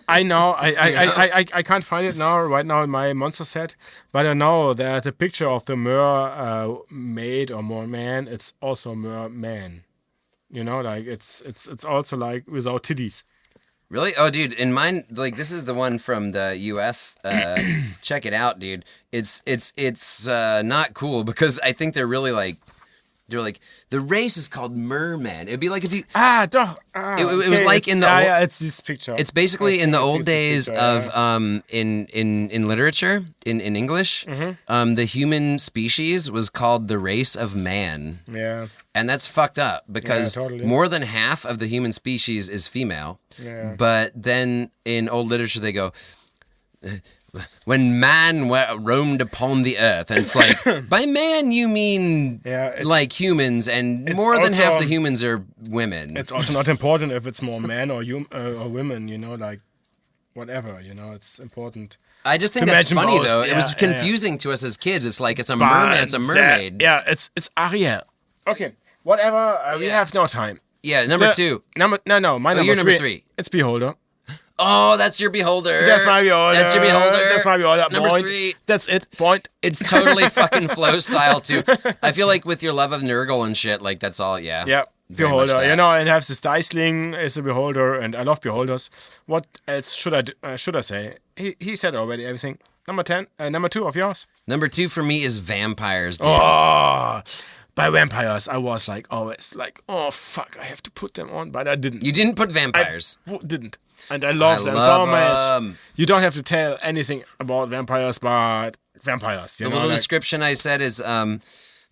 I know. I can't find it now right now in my monster set, but I know that the picture of the mermaid or merman, it's also merman. You know, like it's also like without titties. Really? Oh, dude, in mine, like this is the one from the U.S. Check it out, dude. It's not cool because I think they're like the race is called merman. It'd be like if you it was like in the old, it's this picture. it's basically in the old days picture, of in literature in English, the human species was called the race of man. yeah. And that's fucked up because Yeah, totally. more than half of the human species is female. Yeah. But then in old literature they go, when man roamed upon the earth. And it's like, by man you mean Yeah, it's- like humans, and it's more than half also- the humans are women. It's also not important if it's more men or women. You know, like whatever. You know, it's important. I just think to that's imagine funny both, though. It was yeah, yeah. confusing to us as kids. It's like it's a merman, it's a mermaid. Yeah, it's Ariel. Okay, whatever. We have no time. Yeah, number two. My number you're number three. three. It's Beholder. Oh, that's your beholder. That's my beholder. That's your beholder. That's my beholder. Number Point. 3. That's it. Point. It's totally fucking flow style too. I feel like with your love of Nurgle and shit, like that's all. Yeah. Yeah. Very much Beholder, that. you know, and have this Diceling as a beholder, and I love beholders. What else should I say? He said already everything. Number 2 of yours. Number 2 for me is vampires, dude. Oh, by vampires, I was like always like, oh fuck, I have to put them on, but I didn't. You didn't put vampires. Didn't, and I love them so love much. 'em. You don't have to tell anything about vampires, but vampires. You The know, little like, description I said is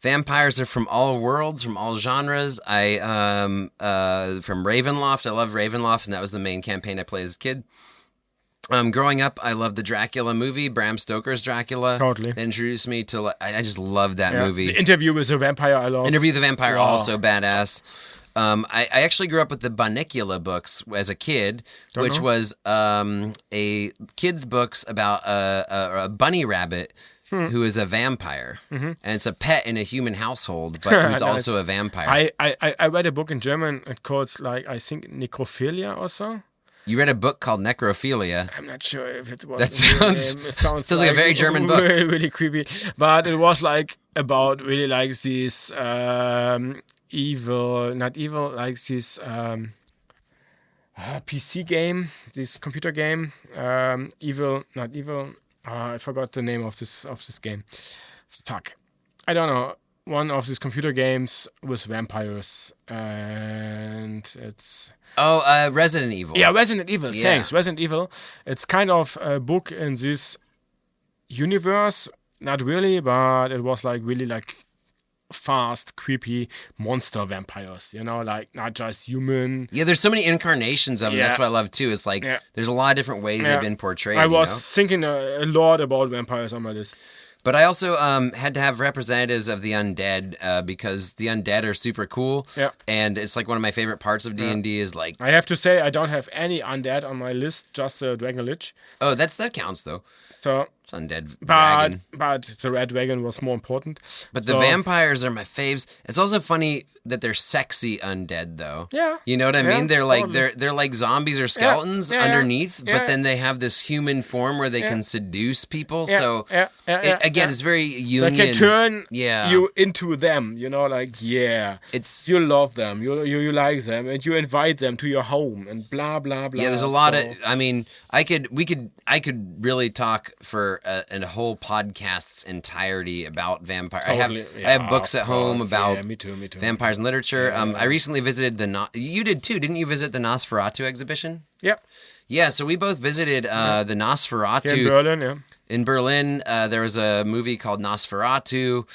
vampires are from all worlds, from all genres. From Ravenloft. I love Ravenloft, and that was the main campaign I played as a kid. Growing up, I loved the Dracula movie, Bram Stoker's Dracula. Totally. It introduced me to, I just loved that yeah. movie. The Interview with a Vampire, I love. Interview the Vampire, Wow. also badass. I actually grew up with the Bunnicula books as a kid, which was a kid's books about a bunny rabbit who is a vampire. Mm-hmm. And it's a pet in a human household, but who's also a vampire. I read a book in German. It calls, like, I think, Necrophilia or so. You read a book called Necrophilia. I'm not sure if it was. That sounds, it sounds like a very German book. Really, really creepy. But it was like about really like this not evil, like this PC game, this computer game. Evil, not evil. I forgot the name of this game. Fuck, I don't know. One of these computer games with vampires, and it's. Oh, Resident Evil. Yeah, Resident Evil. Yeah. Thanks, Resident Evil. It's kind of a book in this universe. Not really, but it was like really like fast, creepy monster vampires. You know, like not just human. Yeah, there's so many incarnations of them. Yeah. That's what I love too. It's like Yeah. there's a lot of different ways they've been portrayed. I was thinking a lot about vampires on my list. But I also had to have representatives of the undead because the undead are super cool. Yeah. And it's like one of my favorite parts of D&D is like, I have to say I don't have any undead on my list, just Dragon Lich. oh, that counts though. So, It's undead dragon. but the Red Dragon was more important. But the vampires are my faves. It's also funny that they're sexy undead though. Yeah. You know what I Yeah, mean? They're like totally. they're like zombies or skeletons Yeah, underneath, yeah. but then they have this human form where they can seduce people. Yeah, So yeah, again, it's very They union. can turn Yeah. you into them, you know, like, It's you love them, you like them, and you invite them to your home, and blah, blah, blah. yeah, there's a lot So- of. I mean, I could really talk for a whole podcast's entirety about vampire. Totally. I have books at of home course. about Yeah, me too. vampires and literature. I recently visited you did too, didn't you? Visit the Nosferatu exhibition? Yep. Yeah, so we both visited the Nosferatu Here in Berlin, yeah. In Berlin, there was a movie called Nosferatu.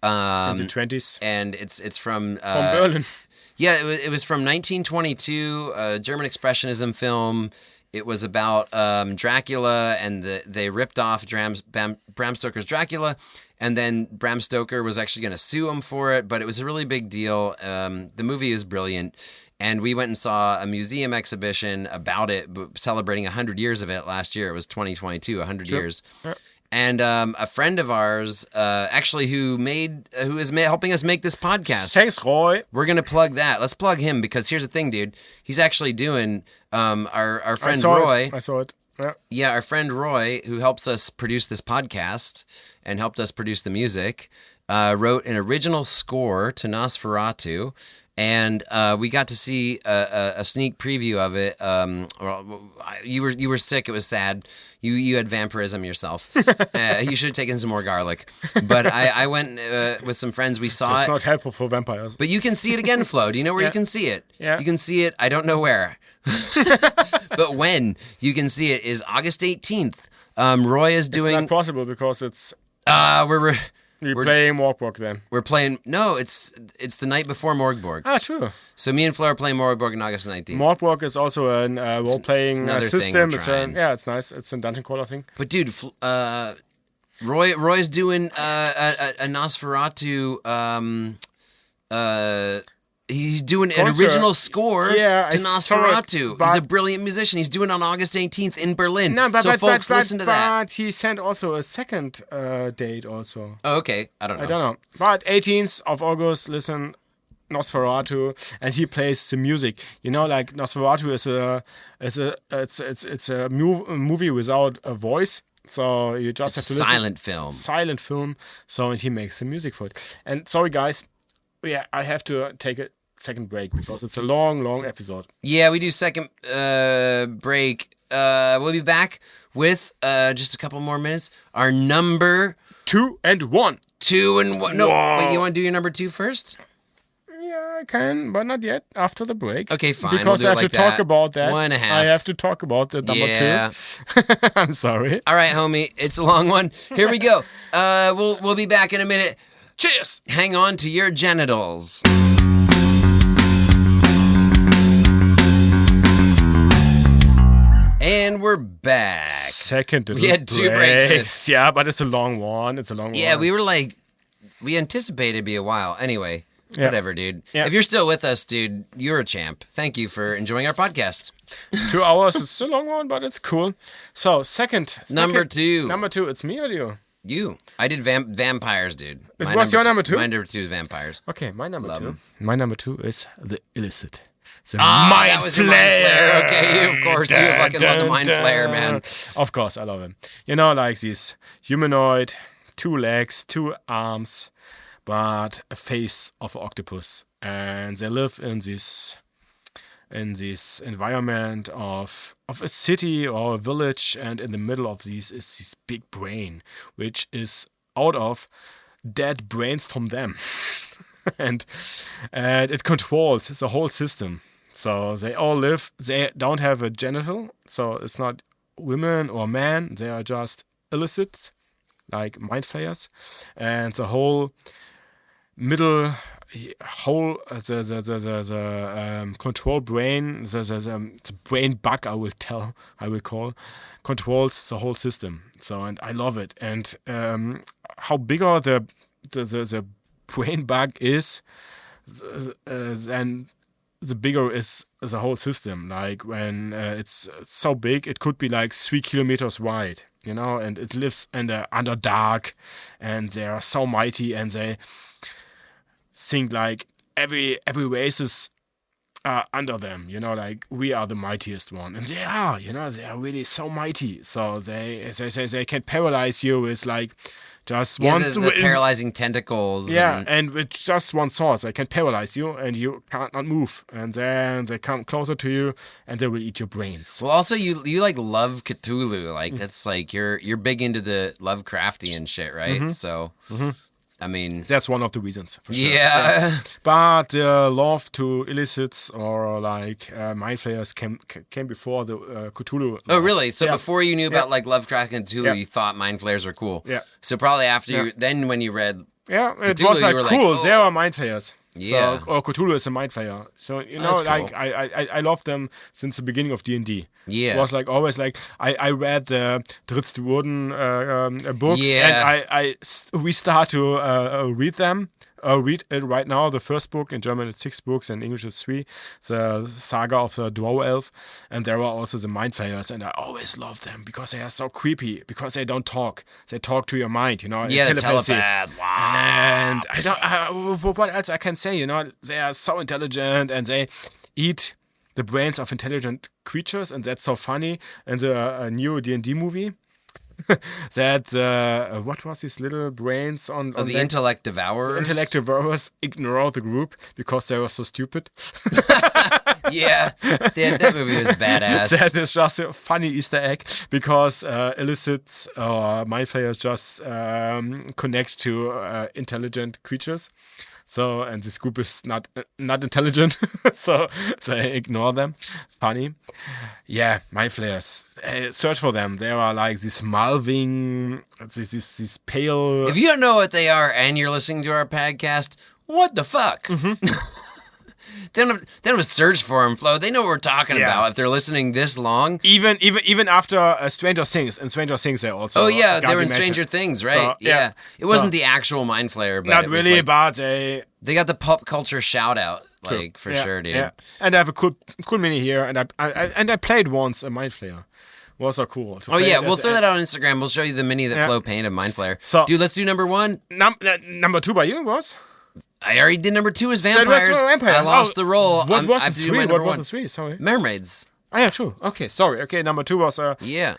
In the 20s. And it's from Berlin. Yeah, it was from 1922, a German expressionism film. It was about Dracula, and they ripped off Bram Stoker's Dracula, and then Bram Stoker was actually going to sue him for it, but it was a really big deal. The movie is brilliant, and we went and saw a museum exhibition about it, celebrating 100 years of it last year. It was 2022, 100 years. Yeah. And a friend of ours, actually, who is helping us make this podcast. Thanks, Roy. We're gonna plug that. Let's plug him because here's the thing, dude. He's actually doing our friend Roy. I saw it. Yeah. Yeah, our friend Roy, who helps us produce this podcast and helped us produce the music, wrote an original score to Nosferatu. And we got to see a sneak preview of it. You were sick. It was sad. You had vampirism yourself. You should have taken some more garlic. But I went with some friends. We saw It's it. not helpful for vampires. But you can see it again, Flo. Do you know where you can see it? Yeah. You can see it. I don't know where. But when you can see it is August 18th. Roy is It's doing. not possible because it's We're playing Morkborg then. We're playing. No, it's the night before Morgborg. Ah, true. So me and Flo are playing Morgborg on August 19th. Morkborg is also a role-playing another thing system. we're trying. It's nice. It's a dungeon crawler thing. But dude, Roy's doing a Nosferatu. He's doing an Concert. original score Yeah, I to saw it, Nosferatu. but- He's a brilliant musician. He's doing it on August 18th in Berlin. No, but Folks, listen to that. But he sent also a second date also. Oh, okay. I don't know. I don't know. But 18th of August, listen, Nosferatu, and he plays the music. You know, like Nosferatu it's a movie without a voice. So you just have to listen. Silent film. So he makes the music for it. And sorry guys, I have to take a second break because it's a long episode. Yeah, we do second break. We'll be back with just a couple more minutes. Our number 2 and 1. 2 and 1. No, Whoa. wait, you want to do your number 2 first? Yeah, I can, but not yet. After the break. Okay, fine. Because I have to talk about that. 1.5. I have to talk about the number 2. I'm sorry. All right, homie. It's a long one. Here we go. We'll be back in a minute. Cheers. Hang on to your genitals. And we're back. Second We had 2 breaks. Yeah, but it's a long one. Yeah, we were like, we anticipated it'd be a while. Anyway, whatever, dude. Yeah. If you're still with us, dude, you're a champ. Thank you for enjoying our podcast. 2 hours. It's a long one, but it's cool. So, second. Number 2. Number 2. It's me or you? You. I did vampires, dude. It was your number 2? My number 2 is vampires. Okay, my number Love 2. 'em. My number 2 is the illicit. The That was your mind flare. Okay, of course. You fucking love the mind flare, man. Of course, I love him. You know, like this humanoid, 2 legs, 2 arms, but a face of an octopus. And they live in this environment of a city or a village, and in the middle of these is this big brain, which is out of dead brains from them. and it controls the whole system. So they all live, they don't have a genital, so it's not women or men, they are just illicits, like mind flayers. And the whole the control brain, the brain bug, I will call, controls the whole system. So, and I love it. And how bigger the brain bug is, then the bigger is the whole system. Like when it's so big, it could be like 3 kilometers wide, you know, and it lives under dark, and they are so mighty, and they think like every race is under them, you know, like we are the mightiest one, and they are, you know, they are really so mighty. So they can paralyze you with like just one the paralyzing tentacles. Yeah, and with just one sword, they can paralyze you, and you can't not move. And then they come closer to you, and they will eat your brains. Well, also you like love Cthulhu, like that's like you're big into the Lovecraftian shit, right? So. I mean, that's one of the reasons. For sure. Yeah. But love to illicits or like mind flayers came before the Cthulhu. Oh, really? So before you knew about like Lovecraft and Cthulhu, you thought mind flayers were cool. Yeah. So probably after you, then when you read, it Cthulhu, was like you were cool. like, oh. They are mind flayers. Yeah. So, or Cthulhu is a mind flayer. So you know, That's like cool. I love them since the beginning of D&D. Yeah. It was like always like I read the Drittste Wurden books, Yeah. and we start to read them. Read it right now. The first book in German is 6 books, in English is 3. The Saga of the Drow Elf, and there are also the mind flayers, and I always love them because they are so creepy. Because they don't talk; they talk to your mind. You know, yeah, the telepathy. telepath. Wow. And I don't. What else I can say? You know, they are so intelligent, and they eat the brains of intelligent creatures, and that's so funny. And the new D&D movie. That what was these little brains on the intellect devourers? The intellect devourers ignore the group because they were so stupid. Yeah, that movie was badass. That is just a funny Easter egg because illicit mind flayers just connect to intelligent creatures. So, and this group is not intelligent, so they ignore them. Funny. Yeah, mind flayers. Search for them. They are like this malving, this pale. If you don't know what they are and you're listening to our podcast, what the fuck? They don't have to search for them, Flo. They know what we're talking about if they're listening this long. Even after Stranger Things. In Stranger Things, they also. Oh yeah, they were in mentioned. Stranger Things, right? So, yeah. It wasn't the actual mind flayer, but not it was really, like, but they got the pop culture shout out, like for sure, dude. Yeah, and I have a cool mini here, and I played once a mind flayer. Was so cool. Oh yeah, we'll throw that out on Instagram. We'll show you the mini that Flo painted of mind flayer. So, dude, let's do number 1. Number 2 by you was. I already did number 2 as That vampires. was vampires. I lost the role. What was I the have to do 3? my What number was one. the 3? Sorry. Mermaids. Oh, yeah, true. Okay, sorry. Okay, number 2 was Yeah.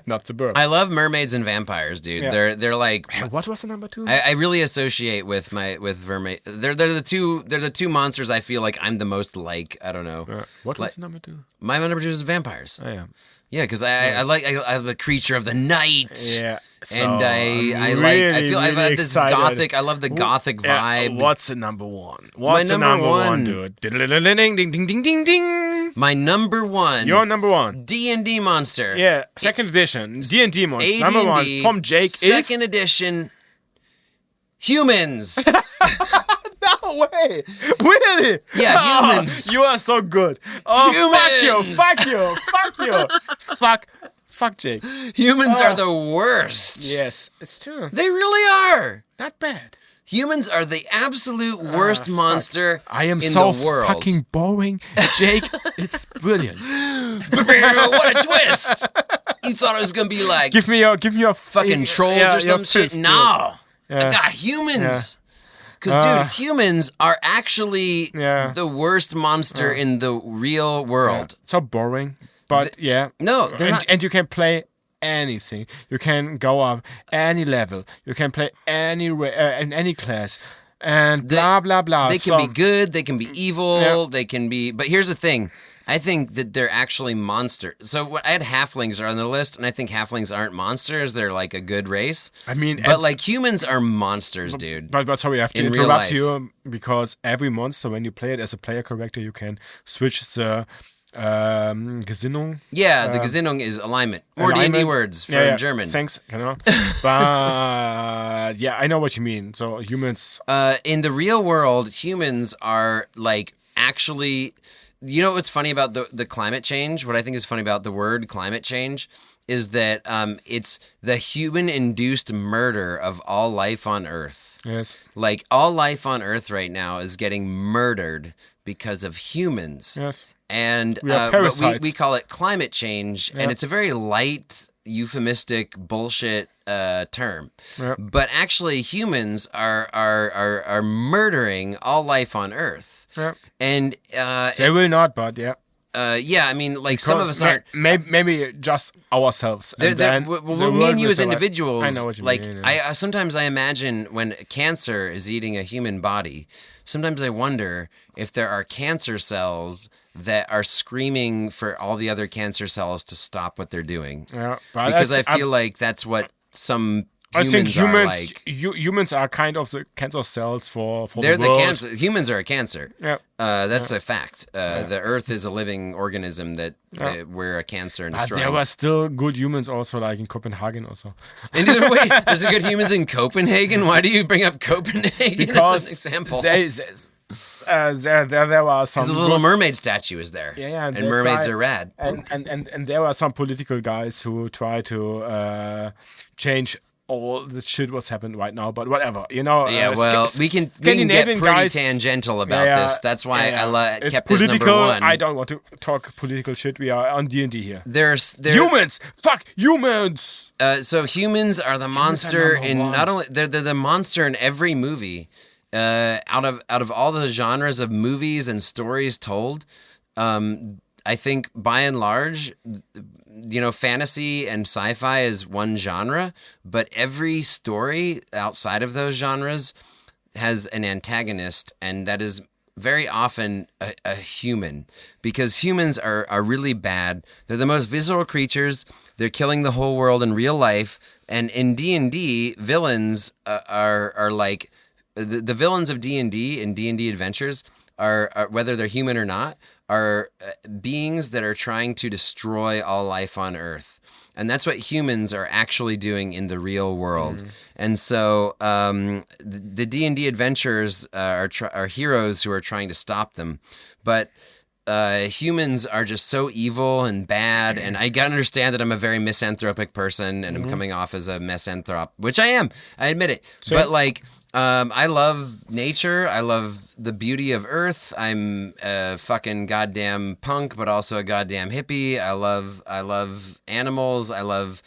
not the bird. I love mermaids and vampires, dude. Yeah. They're like What was the number 2? I really associate with mermaid. They're the two monsters I feel like I'm the most like. I don't know. What was like, the number 2? My number 2 is vampires. Oh, yeah. Yeah, because I'm a creature of the night. Yeah. So And I feel I've got this excited. gothic. I love the gothic vibe. What's the number 1? What's the number number one, one. dude? Ding, ding, ding, ding, ding, ding. My number 1. Your number 1. D&D monster. Yeah, second edition. D&D monster. Number 1 from Jake second edition. Humans. No way! Really? Yeah, Oh, humans. you are so good. Oh, Humans. fuck you! Fuck Jake. Humans are the worst. Yes, it's true. They really are. Not bad. Humans are the absolute worst monster I am in so the world. fucking boring. Jake, it's brilliant. What a twist! You thought it was gonna be like Give me your fucking trolls yeah, or some your shit? fist, No. Yeah. I got humans. Because, dude, humans are actually Yeah. the worst monster in the real world. So boring. But No, they're not. and you can play anything. You can go up any level. You can play in any class. And blah, blah, blah. They can be good. They can be evil. Yeah. They can be... But here's the thing. I think that they're actually monsters. So I had halflings are on the list, and I think halflings aren't monsters. They're like a good race. I mean... But like humans are monsters, dude. But sorry, I have to In real interrupt life. you because every monster, when you play it as a player character, you can switch the Gesinnung. Yeah, the Gesinnung is alignment. More D&D alignment. words from Yeah, German. Thanks, but yeah, I know what you mean. So humans, In the real world, humans are like actually... You know what's funny about the climate change? What I think is funny about the word climate change is that it's the human-induced murder of all life on Earth. yes, Like, all life on Earth right now is getting murdered because of humans. yes, And We are but parasites. we call it climate change, and it's a very light, euphemistic bullshit term. Yeah. But actually, humans are murdering all life on Earth. yeah. And They will not, but yeah. yeah, I mean, like some of us aren't. Maybe just ourselves. They're, And they're, then well, the me world and you will as survive. individuals, I know what you like mean. Yeah. I sometimes I imagine when cancer is eating a human body, sometimes I wonder if there are cancer cells that are screaming for all the other cancer cells to stop what they're doing. Yeah, but Because I that's- feel like that's what some I think humans are like. humans are kind of the cancer cells for They're the the world. cancer. Humans are a cancer. Yeah. That's a fact. The Earth is a living organism that we're a cancer and But destroying. there were still good humans also, like in Copenhagen also. And wait, there's a good humans in Copenhagen. Why do you bring up Copenhagen as an example? There were some The Little Mermaid statue is there. Yeah, and that's mermaids right. are rad. and there were some political guys who try to change all the shit what's happened right now, but whatever, you know. Yeah, well, we can get Scandinavian pretty guys. tangential about this. That's why I It's kept this political. number one. I don't want to talk political shit. We are on D&D here. There's Humans, fuck humans. So humans are the monster number in one. not only they're the monster in every movie. Out of all the genres of movies and stories told, I think by and large, you know, fantasy and sci-fi is one genre, but every story outside of those genres has an antagonist, and that is very often a human, because humans are really bad. They're the most visceral creatures. They're killing the whole world in real life, and in D&D, villains are like the villains of D&D and D&D adventures are whether they're human or not, are beings that are trying to destroy all life on Earth. And that's what humans are actually doing in the real world. And so the D&D adventurers are heroes who are trying to stop them. But humans are just so evil and bad. And I gotta understand that I'm a very misanthropic person and I'm coming off as a misanthrop, which I am. I admit it. But like... I love nature. I love the beauty of Earth. I'm a fucking goddamn punk, but also a goddamn hippie. I love animals. I love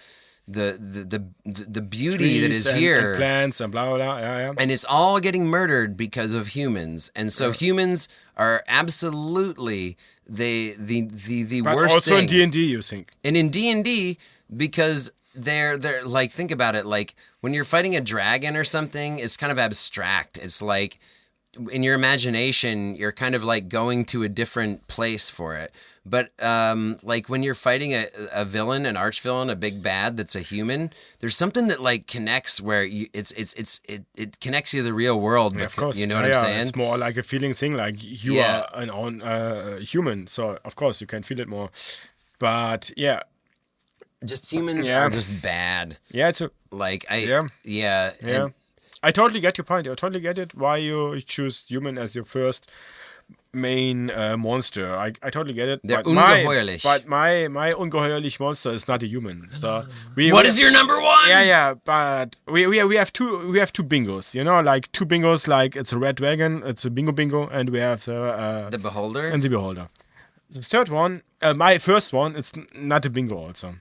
the beauty that is here, and plants and blah blah blah. Yeah. And it's all getting murdered because of humans, and so humans are absolutely the But worst also thing. in D&D, you think? And in D&D, because they're like, think about it, like when you're fighting a dragon or something, it's kind of abstract. It's like in your imagination, you're kind of like going to a different place for it. But like when you're fighting a villain, an arch villain, a big bad that's a human, there's something that like connects where it connects you to the real world. Yeah, of course. You know what I'm saying? It's more like a feeling thing, like you are an own human, so of course you can feel it more. But yeah, just humans are just bad. Yeah, it's a like yeah. And, I totally get your point. I totally get it. Why you choose human as your first main monster? I totally get it. They're but ungeheuerlich. My ungeheuerlich monster is not a human. So what is your number one? Yeah. But we have two bingos. You know, like two bingos. Like it's a red dragon. It's a bingo, and we have the beholder and the beholder. The third one, my first one, it's not a bingo also.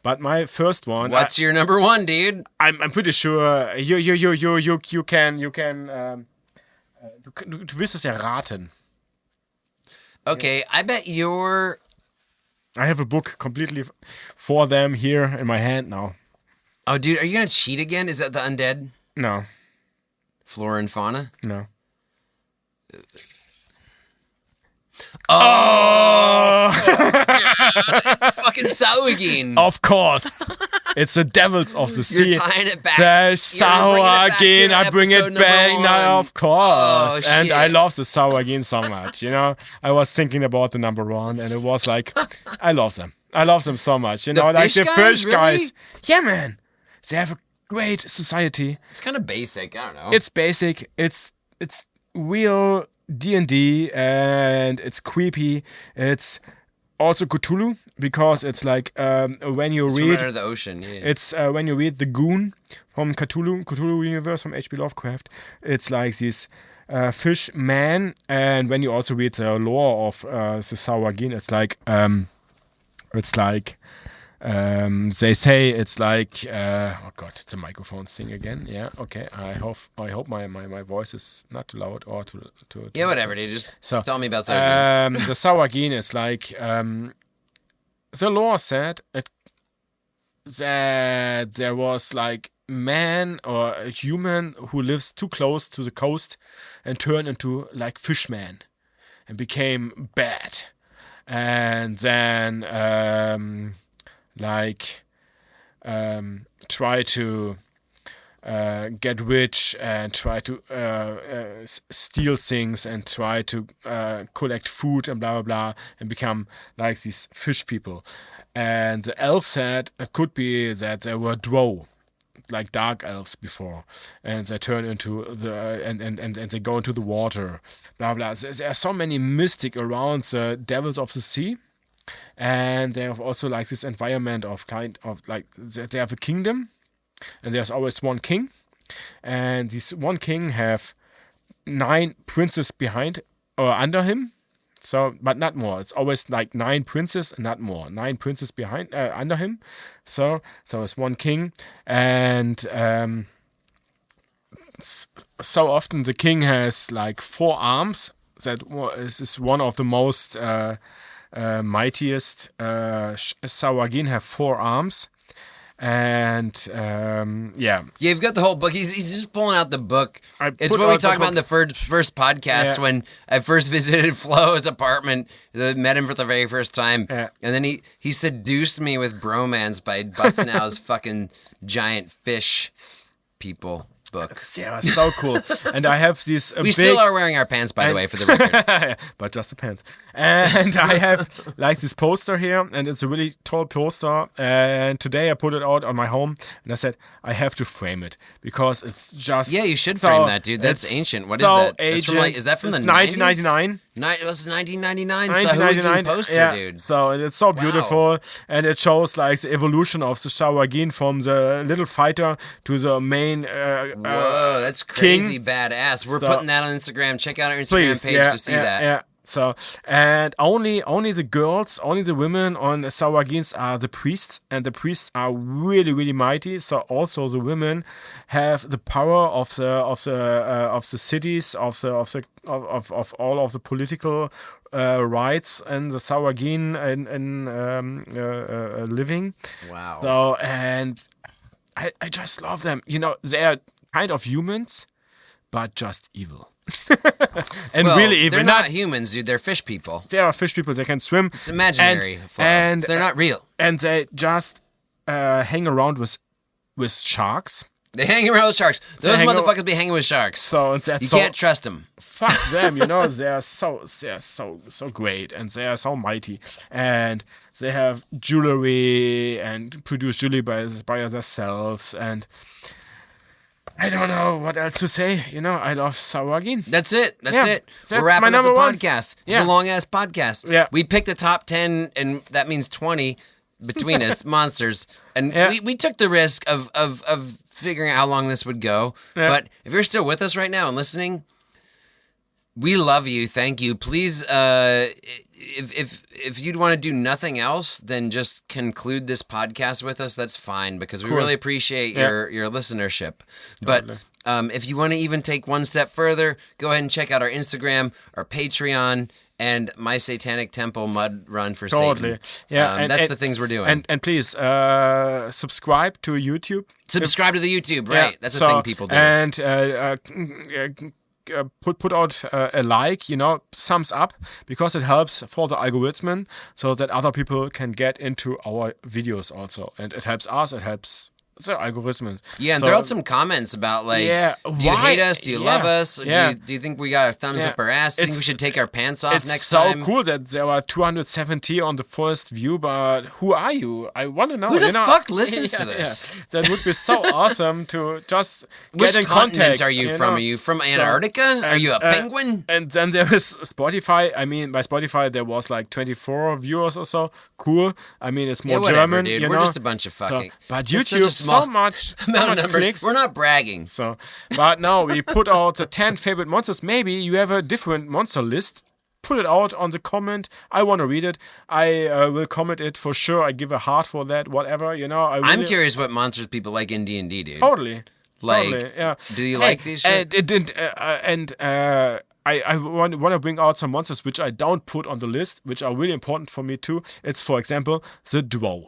But my first one. What's your number one, dude? I'm pretty sure you can du wirst es erraten. Okay, I bet you're. I have a book completely for them here in my hand now. Oh, dude, are you gonna cheat again? Is that the undead? No. Flora and fauna? No. Oh! Fucking Sauergin. Of course. It's the devils of the sea. You're tying it back. The Sauergin. I bring it back now, of course. Oh, and I shit. love the Sauergin so much. You know, I was thinking about the number one, and it was like, I love them. I love them so much. You know, like fish the guys, fish guys. really? Yeah, man. They have a great society. It's kind of basic. I don't know. It's basic. It's real D&D, and it's creepy. It's also Cthulhu, because it's like when you It's from read Under the Ocean. Yeah. it's when you read The Goon from Cthulhu universe from H.P. Lovecraft. It's like this fish man, and when you also read the lore of the Sauergin, they say it's like oh god, it's a microphone thing again. Yeah, okay. I hope my voice is not too loud or too yeah, whatever, dude. Just So, tell me about Sauergin. the Sauergin is like the lore said that there was like man or a human who lives too close to the coast and turned into like fishman and became bad, and then try to get rich and try to steal things and try to collect food and blah blah blah and become like these fish people. And the elf said it could be that they were drow, like dark elves before, and they turn into the and they go into the water, blah blah. There are so many mystic around the devils of the sea. And they have also like this environment of kind of like they have a kingdom, and there's always one king, and this one king have 9 princes behind or under him, so but not more. It's always like 9 princes and not more. 9 princes behind under him, so it's one king, and so often the king has like 4 arms. That is one of the most mightiest Sauergin have 4 arms, and yeah, you've got the whole book. He's just pulling out the book. It's put what we out the talked about book. in the first podcast Yeah. when I first visited Flo's apartment, met him for the very first time, Yeah. and then he seduced me with bromance by busting out his fucking giant fish people book. yeah, so cool. And I have this We big, still are wearing our pants, by the way, for the record. but just the pants. And I have like this poster here, and it's a really tall poster. And today I put it out on my home, and I said I have to frame it because it's just Yeah, you should so- frame that, dude. That's it's ancient. What is so that? That's from, like, ancient. is that from the It's 90s? 1999? It was 1999. Sauergin poster, yeah. dude. So it's so beautiful, and it shows like the evolution of the Sauergin from the little fighter to the main. Whoa, that's crazy badass. We're So- putting that on Instagram. Check out our Instagram Please, page yeah, to see yeah, that. Yeah. So, and only the girls, only the women on the Sawagins are the priests, and the priests are really, really mighty. So also the women have the power of the cities, of all of the political rights and the Sawagin and living. Wow. So, and I just love them. You know, they are kind of humans, but just evil. And well, really evil. They're not humans, dude. They're fish people. They are fish people. They can swim. It's imaginary. And they're not real. And they just hang around with sharks. They hang around with sharks. Those motherfuckers be hanging with sharks. So that's you can't trust them. Fuck them, you know. They are so great, and they are so mighty, and they have jewelry and produce jewelry by themselves, and I don't know what else to say. You know, I love Sawagin. That's it. That's it. That's We're wrapping my up the number one. podcast. Yeah. It's a long ass podcast. Yeah. We picked the top 10, and that means 20 between us, monsters. And we took the risk of figuring out how long this would go. Yeah. But if you're still with us right now and listening, we love you. Thank you. Please, if you'd want to do nothing else than just conclude this podcast with us, that's fine, because we really appreciate your listenership. Totally. But if you want to even take one step further, go ahead and check out our Instagram, our Patreon, and My Satanic Temple Mud Run for Satan. Yeah, that's the things we're doing. And please subscribe to YouTube. Subscribe to the YouTube, right? That's the thing people do. And put out a like, you know, thumbs up, because it helps for the algorithm, so that other people can get into our videos also, and it helps us. It helps the algorithm. Yeah, and so, throw out some comments about, like, do you why? hate us? Do you love us? Yeah. Do you think we got our thumbs up our ass? Do you think we should take our pants off next so time? It's so cool that there were 270 on the first view, but who are you? I want to know. Who the fuck listens to this? Yeah. That would be so awesome to just Which get in continent contact. are you from? know? Are you from Antarctica? Are you a penguin? And then there is Spotify. I mean, by Spotify there was like 24 viewers or so. Cool. I mean, it's more whatever, German. dude. You We're know? just a bunch of fucking. But It's such YouTube, a small so much amount of numbers. clicks. We're not bragging. So, but now we put out the 10 favorite monsters. Maybe you have a different monster list. Put it out on the comment. I want to read it. I will comment it for sure. I give a heart for that. Whatever, you know. I'm curious what monsters people like in D&D, dude. Totally. Like, totally, yeah. do you like these shit? I want to bring out some monsters which I don't put on the list, which are really important for me too. It's, for example, the Drow.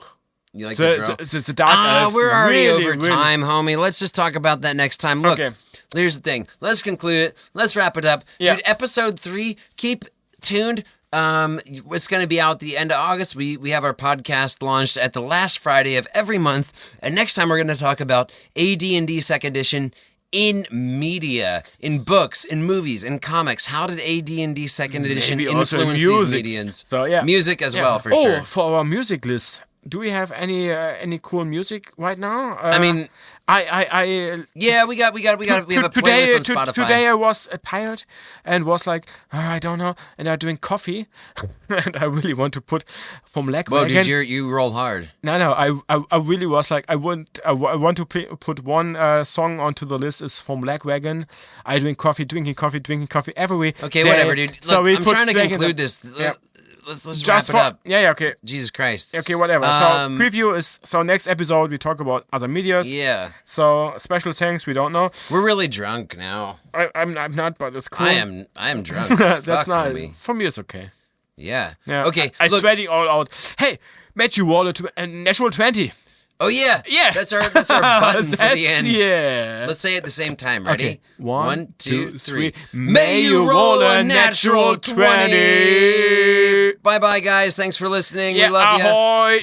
You like the Drow? The dark elves. We're already really, over time, homie. Let's just talk about that next time. Look, Okay. here's the thing. Let's conclude it. Let's wrap it up. Yeah. Dude, episode 3, keep tuned. It's going to be out the end of August. We have our podcast launched at the last Friday of every month. And next time we're going to talk about AD&D 2nd Edition in media, in books, in movies, in comics. How did AD&D 2nd Edition Maybe also in influence these music. mediums? So, yeah. Music as well, for sure. For our music list, do we have any cool music right now? I mean, yeah, we have a playlist on Spotify. Today I was tired and was like, I don't know, and I'm doing coffee, and I really want to put from Lagwagon. Whoa, dude, you roll hard. No, I really was like, I want to put one song onto the list is from Lagwagon. I drinking coffee every week. Okay, whatever, dude. Look, So I'm trying to conclude this. Yeah. Let's Just wrap it up. Yeah, okay. Jesus Christ. Okay, whatever. So preview is, so next episode we talk about other medias. Yeah. So special thanks, we don't know. We're really drunk now. I'm not, but it's cool. I am drunk. That's That's not. homie. For me, it's okay. Yeah. Yeah. Okay. I look, sweating all out. Hey, Matthew Waller and Natural 20. Oh yeah. Yeah. That's our button for the end. Yeah. Let's say it at the same time. Ready? Okay. 1, 2, 3. May you roll a natural 20. Bye bye, guys. Thanks for listening. Yeah, We love you. ahoy.